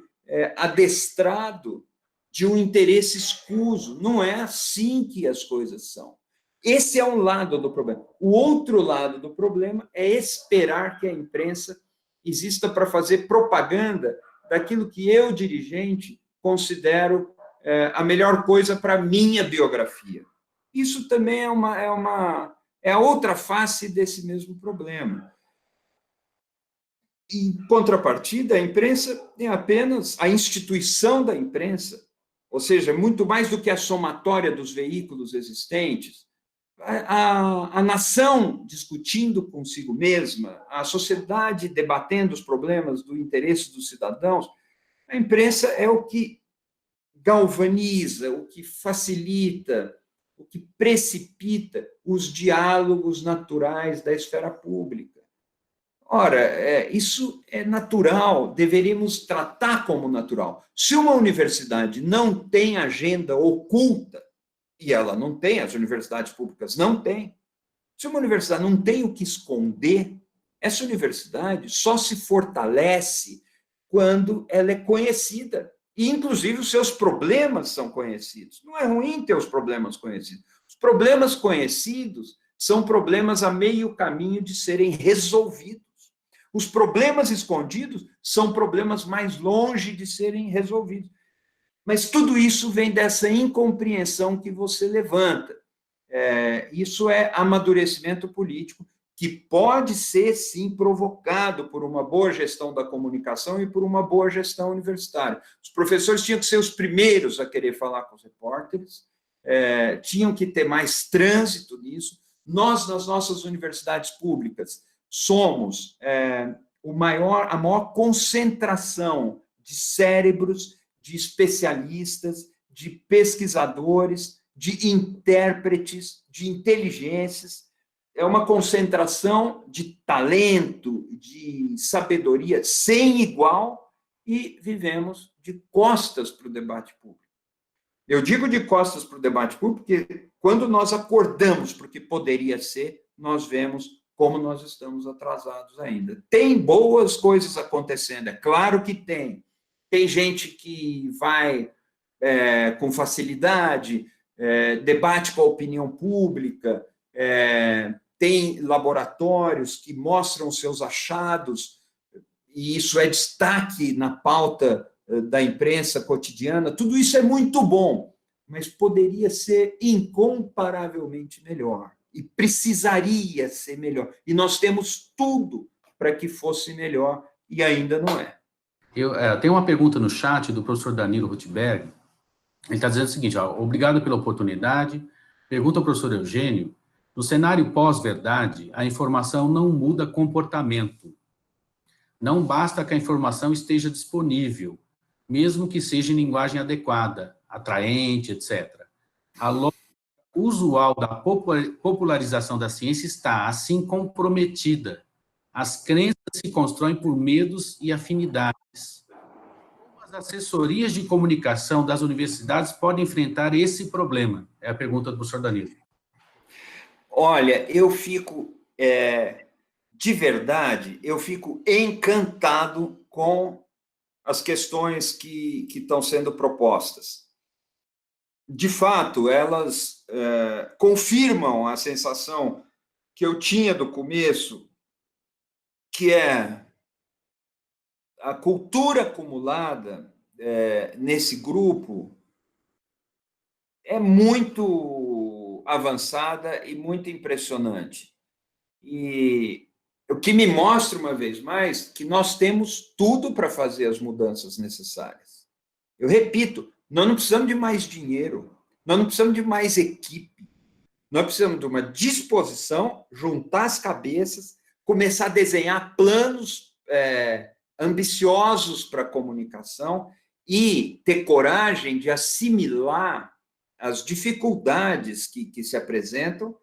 adestrado de um interesse escuso. Não é assim que as coisas são. Esse é um lado do problema. O outro lado do problema é esperar que a imprensa exista para fazer propaganda daquilo que eu, dirigente, considero a melhor coisa para a minha biografia. Isso também é a outra face desse mesmo problema. Em contrapartida, a imprensa é apenas a instituição da imprensa, ou seja, muito mais do que a somatória dos veículos existentes, a nação discutindo consigo mesma, a sociedade debatendo os problemas do interesse dos cidadãos. A imprensa é o que galvaniza, o que facilita o que precipita os diálogos naturais da esfera pública. Ora, isso é natural, deveríamos tratar como natural. Se uma universidade não tem agenda oculta, e ela não tem, as universidades públicas não têm, se uma universidade não tem o que esconder, essa universidade só se fortalece quando ela é conhecida. E, inclusive, os seus problemas são conhecidos. Não é ruim ter os problemas conhecidos. Os problemas conhecidos são problemas a meio caminho de serem resolvidos. Os problemas escondidos são problemas mais longe de serem resolvidos. Mas tudo isso vem dessa incompreensão que você levanta. Isso é amadurecimento político, que pode ser, sim, provocado por uma boa gestão da comunicação e por uma boa gestão universitária. Os professores tinham que ser os primeiros a querer falar com os repórteres, tinham que ter mais trânsito nisso. Nós, nas nossas universidades públicas, somos a maior concentração de cérebros, de especialistas, de pesquisadores, de intérpretes, de inteligências. É uma concentração de talento, de sabedoria sem igual, e vivemos de costas para o debate público. Eu digo de costas para o debate público porque, quando nós acordamos para o que poderia ser, nós vemos como nós estamos atrasados ainda. Tem boas coisas acontecendo, é claro que tem. Tem gente que vai com facilidade, debate com a opinião pública, tem laboratórios que mostram seus achados, e isso é destaque na pauta da imprensa cotidiana. Tudo isso é muito bom, mas poderia ser incomparavelmente melhor, e precisaria ser melhor. E nós temos tudo para que fosse melhor, e ainda não é. Tem uma pergunta no chat do professor Danilo Rutberg. Ele está dizendo o seguinte: obrigado pela oportunidade. Pergunta ao professor Eugênio: no cenário pós-verdade, a informação não muda comportamento. Não basta que a informação esteja disponível, mesmo que seja em linguagem adequada, atraente, etc. A lógica usual da popularização da ciência está, assim, comprometida. As crenças se constroem por medos e afinidades. Como as assessorias de comunicação das universidades podem enfrentar esse problema? É a pergunta do professor Danilo. Olha, eu fico, de verdade, eu fico encantado com as questões que estão sendo propostas. De fato, elas confirmam a sensação que eu tinha do começo, que é a cultura acumulada nesse grupo é muito avançada e muito impressionante. E o que me mostra, uma vez mais, que nós temos tudo para fazer as mudanças necessárias. Eu repito, nós não precisamos de mais dinheiro, nós não precisamos de mais equipe, nós precisamos de uma disposição, juntar as cabeças, começar a desenhar planos ambiciosos para a comunicação e ter coragem de assimilar as dificuldades que se apresentam,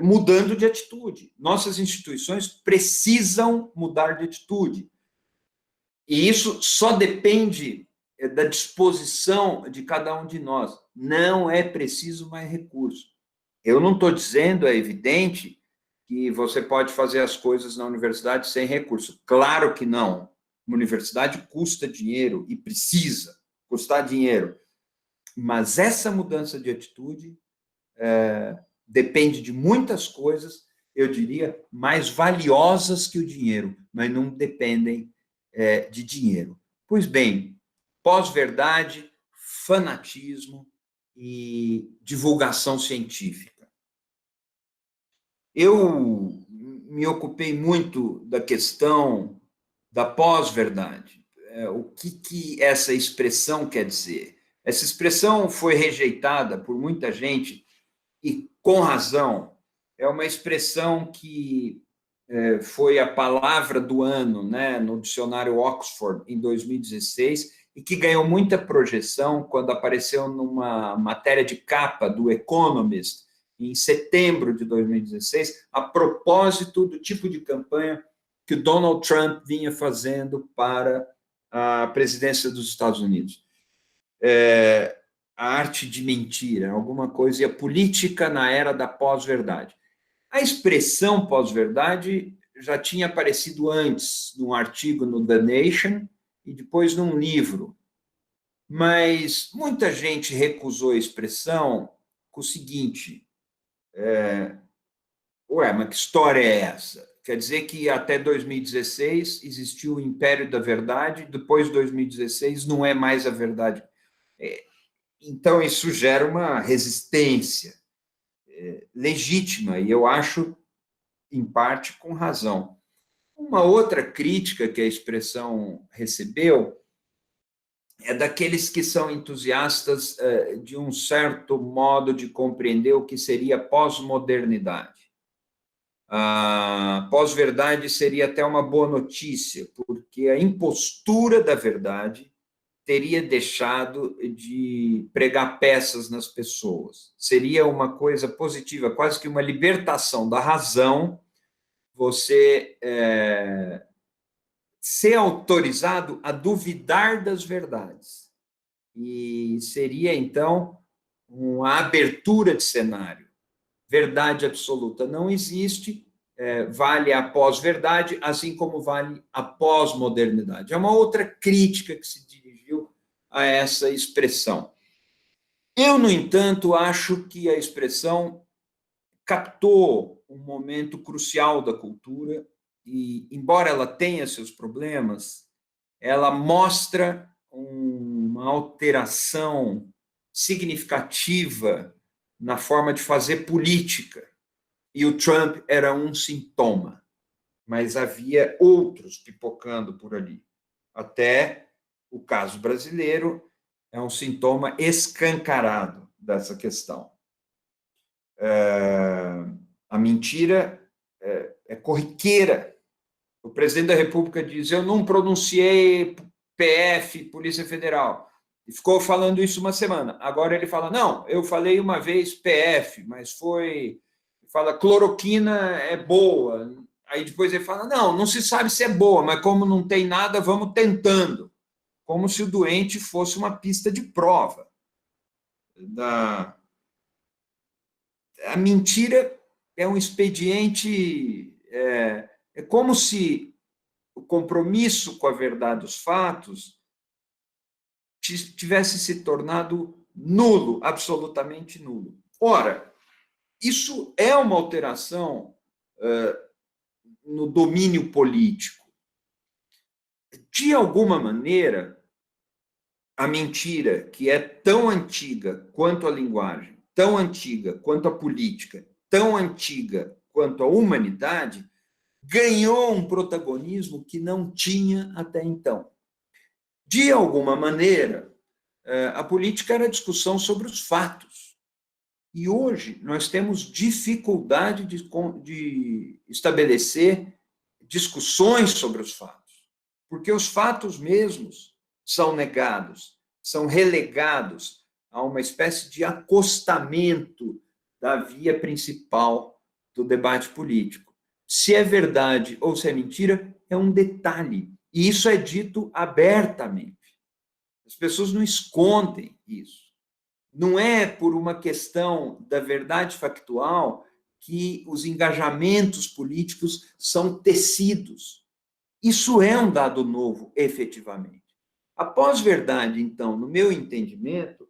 mudando de atitude. Nossas instituições precisam mudar de atitude. E isso só depende da disposição de cada um de nós. Não é preciso mais recurso. Eu não estou dizendo, é evidente, que você pode fazer as coisas na universidade sem recurso. Claro que não. Uma universidade custa dinheiro e precisa custar dinheiro. Mas essa mudança de atitude depende de muitas coisas, eu diria, mais valiosas que o dinheiro, mas não dependem de dinheiro. Pois bem, pós-verdade, fanatismo e divulgação científica. Eu me ocupei muito da questão da pós-verdade. O que essa expressão quer dizer? Essa expressão foi rejeitada por muita gente, e com razão. É uma expressão que foi a palavra do ano, né, no dicionário Oxford, em 2016, e que ganhou muita projeção quando apareceu numa matéria de capa do Economist, em setembro de 2016, a propósito do tipo de campanha que o Donald Trump vinha fazendo para a presidência dos Estados Unidos. A arte de mentira, alguma coisa, e a política na era da pós-verdade. A expressão pós-verdade já tinha aparecido antes, num artigo no The Nation e depois num livro. Mas muita gente recusou a expressão com o seguinte: mas que história é essa? Quer dizer que até 2016 existiu o Império da Verdade, depois de 2016 não é mais a verdade. Então, isso gera uma resistência legítima, e eu acho, em parte, com razão. Uma outra crítica que a expressão recebeu é daqueles que são entusiastas de um certo modo de compreender o que seria pós-modernidade. A pós-verdade seria até uma boa notícia, porque a impostura da verdade teria deixado de pregar peças nas pessoas. Seria uma coisa positiva, quase que uma libertação da razão, você ser autorizado a duvidar das verdades. E seria, então, uma abertura de cenário. Verdade absoluta não existe, vale a pós-verdade, assim como vale a pós-modernidade. É uma outra crítica que se dirigiu a essa expressão. Eu, no entanto, acho que a expressão captou um momento crucial da cultura e, embora ela tenha seus problemas, ela mostra uma alteração significativa na forma de fazer política. E o Trump era um sintoma, mas havia outros pipocando por ali. Até o caso brasileiro é um sintoma escancarado dessa questão. A mentira é corriqueira. O presidente da República diz: eu não pronunciei PF, Polícia Federal. E ficou falando isso uma semana. Agora ele fala: não, eu falei uma vez PF, mas foi... Fala, cloroquina é boa. Aí depois ele fala: não se sabe se é boa, mas como não tem nada, vamos tentando. Como se o doente fosse uma pista de prova. A mentira é um expediente... É como se o compromisso com a verdade dos fatos tivesse se tornado nulo, absolutamente nulo. Ora, isso é uma alteração no domínio político. De alguma maneira, a mentira, que é tão antiga quanto a linguagem, tão antiga quanto a política, tão antiga quanto a humanidade, ganhou um protagonismo que não tinha até então. De alguma maneira, a política era a discussão sobre os fatos. E hoje nós temos dificuldade de estabelecer discussões sobre os fatos, porque os fatos mesmos são negados, são relegados a uma espécie de acostamento da via principal do debate político. Se é verdade ou se é mentira, é um detalhe. E isso é dito abertamente. As pessoas não escondem isso. Não é por uma questão da verdade factual que os engajamentos políticos são tecidos. Isso é um dado novo, efetivamente. A pós-verdade, então, no meu entendimento,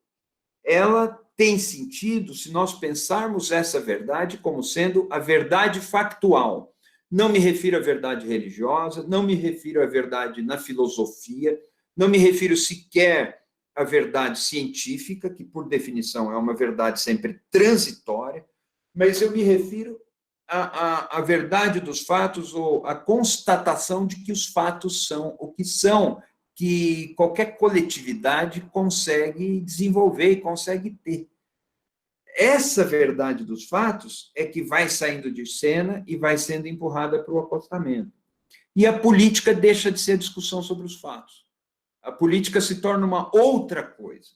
ela tem sentido se nós pensarmos essa verdade como sendo a verdade factual. Não me refiro à verdade religiosa, não me refiro à verdade na filosofia, não me refiro sequer à verdade científica, que, por definição, é uma verdade sempre transitória, mas eu me refiro à verdade dos fatos, ou à constatação de que os fatos são o que são, que qualquer coletividade consegue desenvolver e consegue ter. Essa verdade dos fatos é que vai saindo de cena e vai sendo empurrada para o acostamento. E a política deixa de ser discussão sobre os fatos. a política se torna uma outra coisa.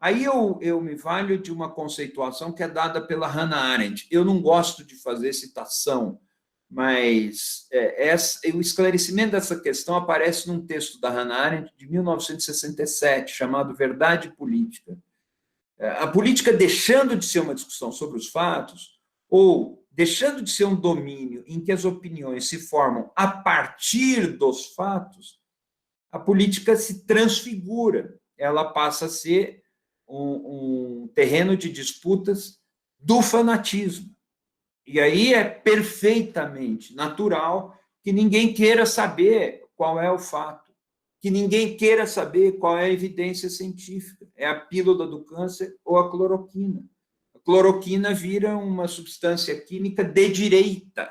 Aí eu me valho de uma conceituação que é dada pela Hannah Arendt. Eu não gosto de fazer citação, mas o esclarecimento dessa questão aparece num texto da Hannah Arendt de 1967, chamado Verdade Política. A política deixando de ser uma discussão sobre os fatos, ou deixando de ser um domínio em que as opiniões se formam a partir dos fatos, a política se transfigura, ela passa a ser um terreno de disputas do fanatismo. E aí é perfeitamente natural que ninguém queira saber qual é o fato, que ninguém queira saber qual é a evidência científica. É a pílula do câncer ou a cloroquina. A cloroquina vira uma substância química de direita.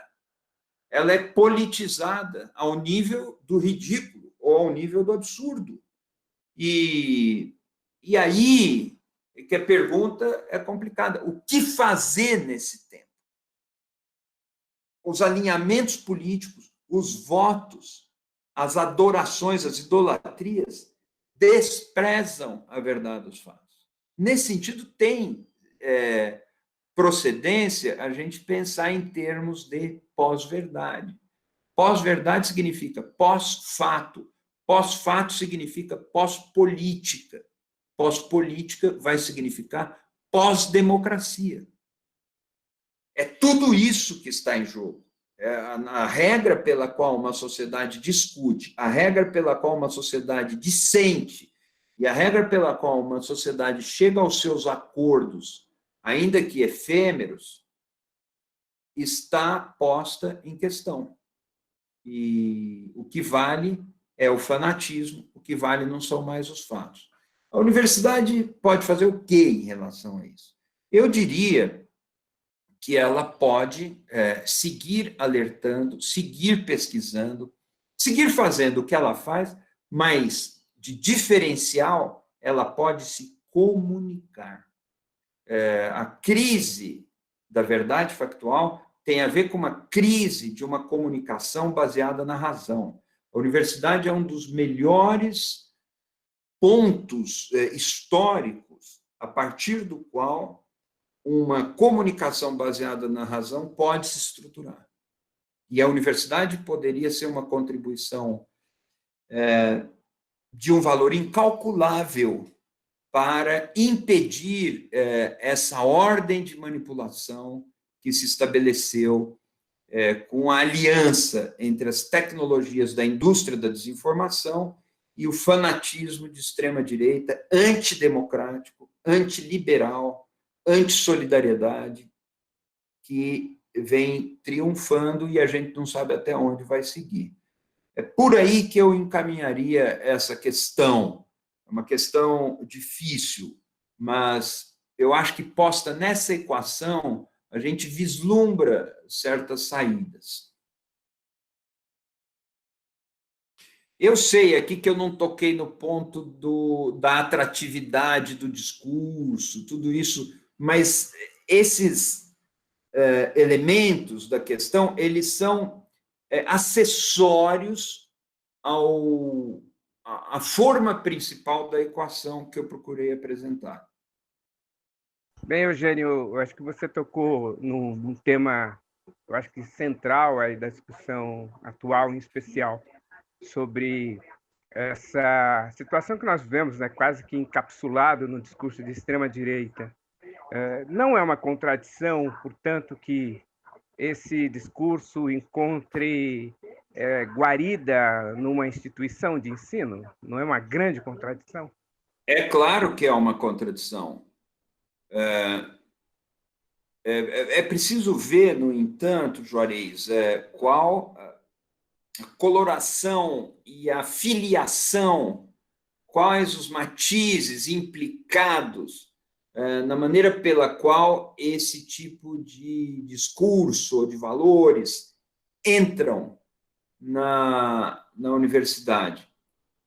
Ela é politizada ao nível do ridículo ou ao nível do absurdo. E aí que a pergunta é complicada. O que fazer nesse tempo? Os alinhamentos políticos, os votos, as adorações, as idolatrias, desprezam a verdade dos fatos. Nesse sentido, tem procedência a gente pensar em termos de pós-verdade. Pós-verdade significa pós-fato. Pós-fato significa pós-política. Pós-política vai significar pós-democracia. É tudo isso que está em jogo. A regra pela qual uma sociedade discute, a regra pela qual uma sociedade dissente e a regra pela qual uma sociedade chega aos seus acordos, ainda que efêmeros, está posta em questão. E o que vale é o fanatismo, o que vale não são mais os fatos. A universidade pode fazer o quê em relação a isso? Eu diria que ela pode seguir alertando, seguir pesquisando, seguir fazendo o que ela faz, mas de diferencial, ela pode se comunicar. A crise da verdade factual tem a ver com uma crise de uma comunicação baseada na razão. A universidade é um dos melhores pontos históricos a partir do qual uma comunicação baseada na razão pode se estruturar. E a universidade poderia ser uma contribuição de um valor incalculável para impedir essa ordem de manipulação que se estabeleceu com a aliança entre as tecnologias da indústria da desinformação e o fanatismo de extrema-direita antidemocrático, antiliberal, antissolidariedade, que vem triunfando e a gente não sabe até onde vai seguir. É por aí que eu encaminharia essa questão. É uma questão difícil, mas eu acho que posta nessa equação, a gente vislumbra certas saídas. Eu sei aqui que eu não toquei no ponto da atratividade do discurso, tudo isso, mas esses elementos da questão, eles são acessórios à forma principal da equação que eu procurei apresentar. Bem, Eugênio, eu acho que você tocou num tema, eu acho que central aí da discussão atual, em especial, sobre essa situação que nós vivemos, né, quase que encapsulado no discurso de extrema-direita. Não é uma contradição, portanto, que esse discurso encontre guarida numa instituição de ensino? Não é uma grande contradição? É claro que é uma contradição. É preciso ver, no entanto, Juarez, qual a coloração e a filiação, quais os matizes implicados na maneira pela qual esse tipo de discurso ou de valores entram na universidade.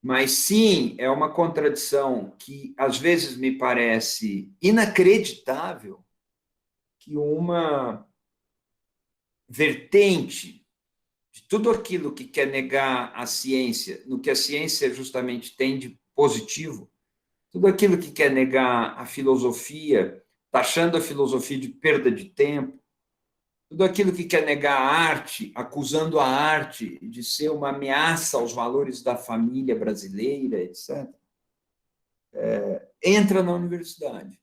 Mas, sim, é uma contradição que, às vezes, me parece inacreditável que uma vertente de tudo aquilo que quer negar a ciência, no que a ciência justamente tem de positivo, tudo aquilo que quer negar a filosofia, taxando a filosofia de perda de tempo, tudo aquilo que quer negar a arte, acusando a arte de ser uma ameaça aos valores da família brasileira, etc., entra na universidade.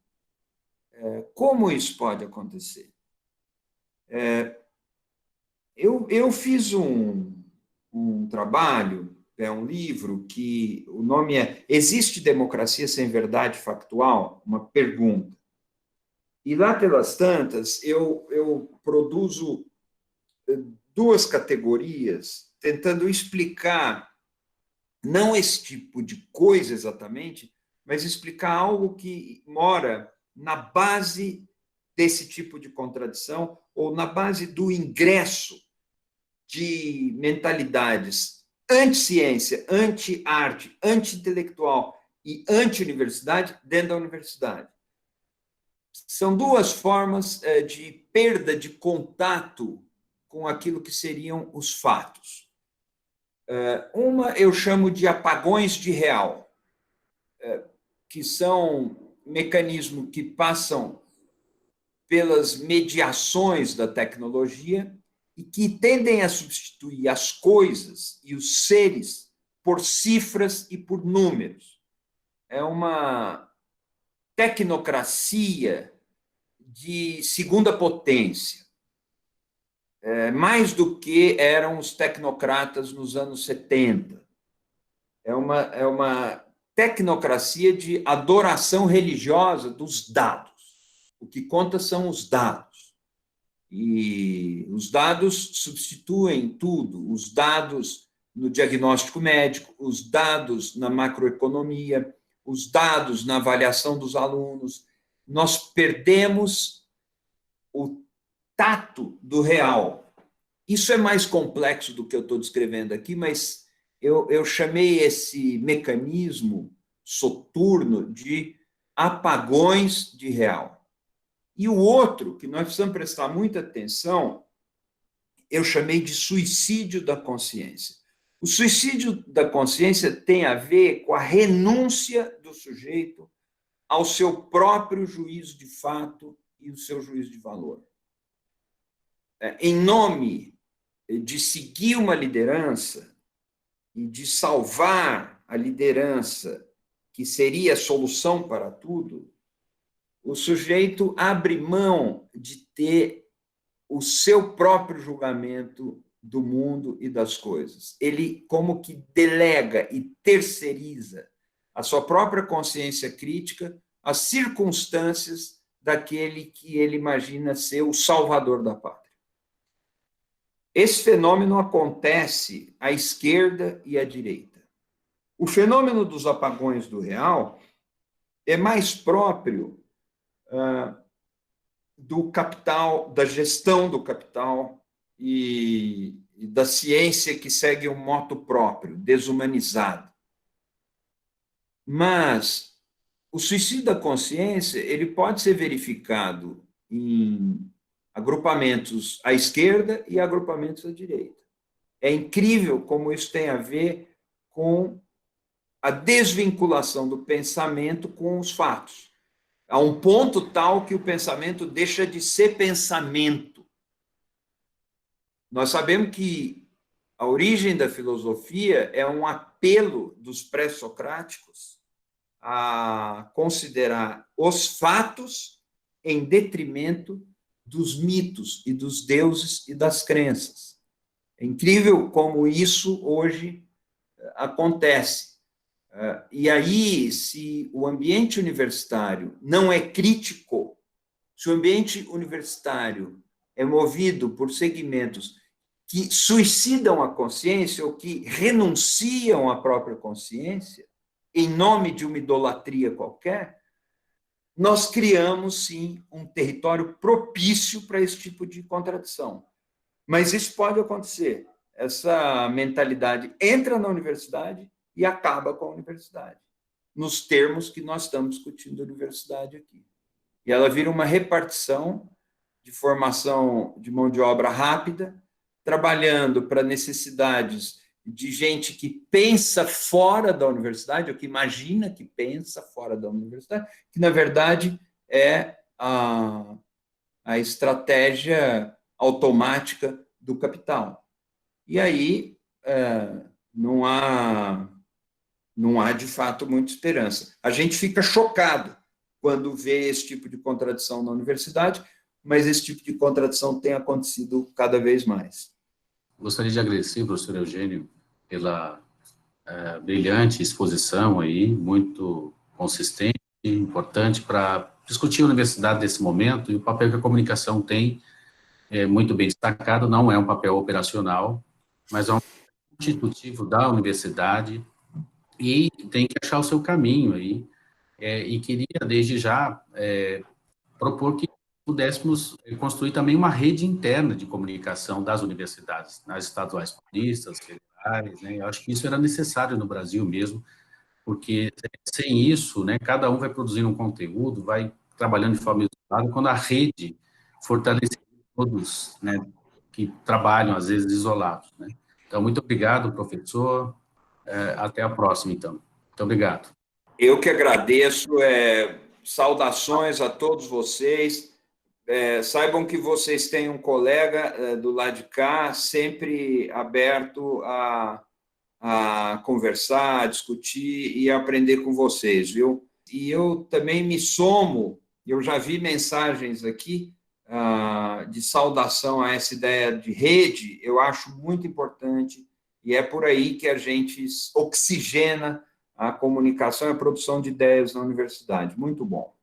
Como isso pode acontecer? Eu fiz um trabalho, um livro, que o nome é Existe Democracia Sem Verdade Factual? Uma pergunta. E lá pelas tantas, eu produzo duas categorias, tentando explicar, não esse tipo de coisa exatamente, mas explicar algo que mora na base desse tipo de contradição, ou na base do ingresso de mentalidades anti-ciência, anti-arte, anti-intelectual e anti-universidade dentro da universidade. São duas formas de perda de contato com aquilo que seriam os fatos. Uma eu chamo de apagões de real, que são mecanismos que passam pelas mediações da tecnologia e que tendem a substituir as coisas e os seres por cifras e por números. É uma tecnocracia de segunda potência, mais do que eram os tecnocratas nos anos 70. É uma tecnocracia de adoração religiosa dos dados. O que conta são os dados. E os dados substituem tudo. Os dados no diagnóstico médico, os dados na macroeconomia, os dados na avaliação dos alunos. Nós perdemos o tato do real. Isso é mais complexo do que eu estou descrevendo aqui, mas eu chamei esse mecanismo soturno de apagões de real. E o outro, que nós precisamos prestar muita atenção, eu chamei de suicídio da consciência. O suicídio da consciência tem a ver com a renúncia do sujeito ao seu próprio juízo de fato e o seu juízo de valor. Em nome de seguir uma liderança e de salvar a liderança, que seria a solução para tudo, o sujeito abre mão de ter o seu próprio julgamento do mundo e das coisas. Ele como que delega e terceiriza a sua própria consciência crítica às circunstâncias daquele que ele imagina ser o salvador da pátria. Esse fenômeno acontece à esquerda e à direita. O fenômeno dos apagões do real é mais próprio do capital, da gestão do capital e da ciência que segue um moto próprio, desumanizado. Mas o suicídio da consciência ele pode ser verificado em agrupamentos à esquerda e agrupamentos à direita. É incrível como isso tem a ver com a desvinculação do pensamento com os fatos. A um ponto tal que o pensamento deixa de ser pensamento. Nós sabemos que a origem da filosofia é um apelo dos pré-socráticos a considerar os fatos em detrimento dos mitos e dos deuses e das crenças. É incrível como isso hoje acontece. E aí, se o ambiente universitário não é crítico, se o ambiente universitário é movido por segmentos que suicidam a consciência ou que renunciam à própria consciência, em nome de uma idolatria qualquer, nós criamos, sim, um território propício para esse tipo de contradição. Mas isso pode acontecer. Essa mentalidade entra na universidade e acaba com a universidade, nos termos que nós estamos discutindo a universidade aqui. E ela vira uma repartição de formação de mão de obra rápida, trabalhando para necessidades de gente que pensa fora da universidade, ou que imagina que pensa fora da universidade, que, na verdade, é a estratégia automática do capital. E aí não há, de fato, muita esperança. A gente fica chocado quando vê esse tipo de contradição na universidade, mas esse tipo de contradição tem acontecido cada vez mais. Gostaria de agradecer, professor Eugênio, pela brilhante exposição aí, muito consistente e importante para discutir a universidade nesse momento e o papel que a comunicação tem, muito bem destacado. Não é um papel operacional, mas é um constitutivo da universidade e tem que achar o seu caminho aí. E queria, desde já, propor que pudéssemos construir também uma rede interna de comunicação das universidades, nas estaduais paulistas, federais, né? Eu acho que isso era necessário no Brasil mesmo, porque sem isso, né, cada um vai produzindo um conteúdo, vai trabalhando de forma isolada, quando a rede fortalece todos, né, que trabalham, às vezes, isolados, né? Então, muito obrigado, professor. Até a próxima, então. Muito obrigado. Eu que agradeço. Saudações a todos vocês. Saibam que vocês têm um colega do lado de cá, sempre aberto a conversar, a discutir e a aprender com vocês, viu? E eu também me somo, eu já vi mensagens aqui de saudação a essa ideia de rede, eu acho muito importante, e é por aí que a gente oxigena a comunicação e a produção de ideias na universidade. Muito bom.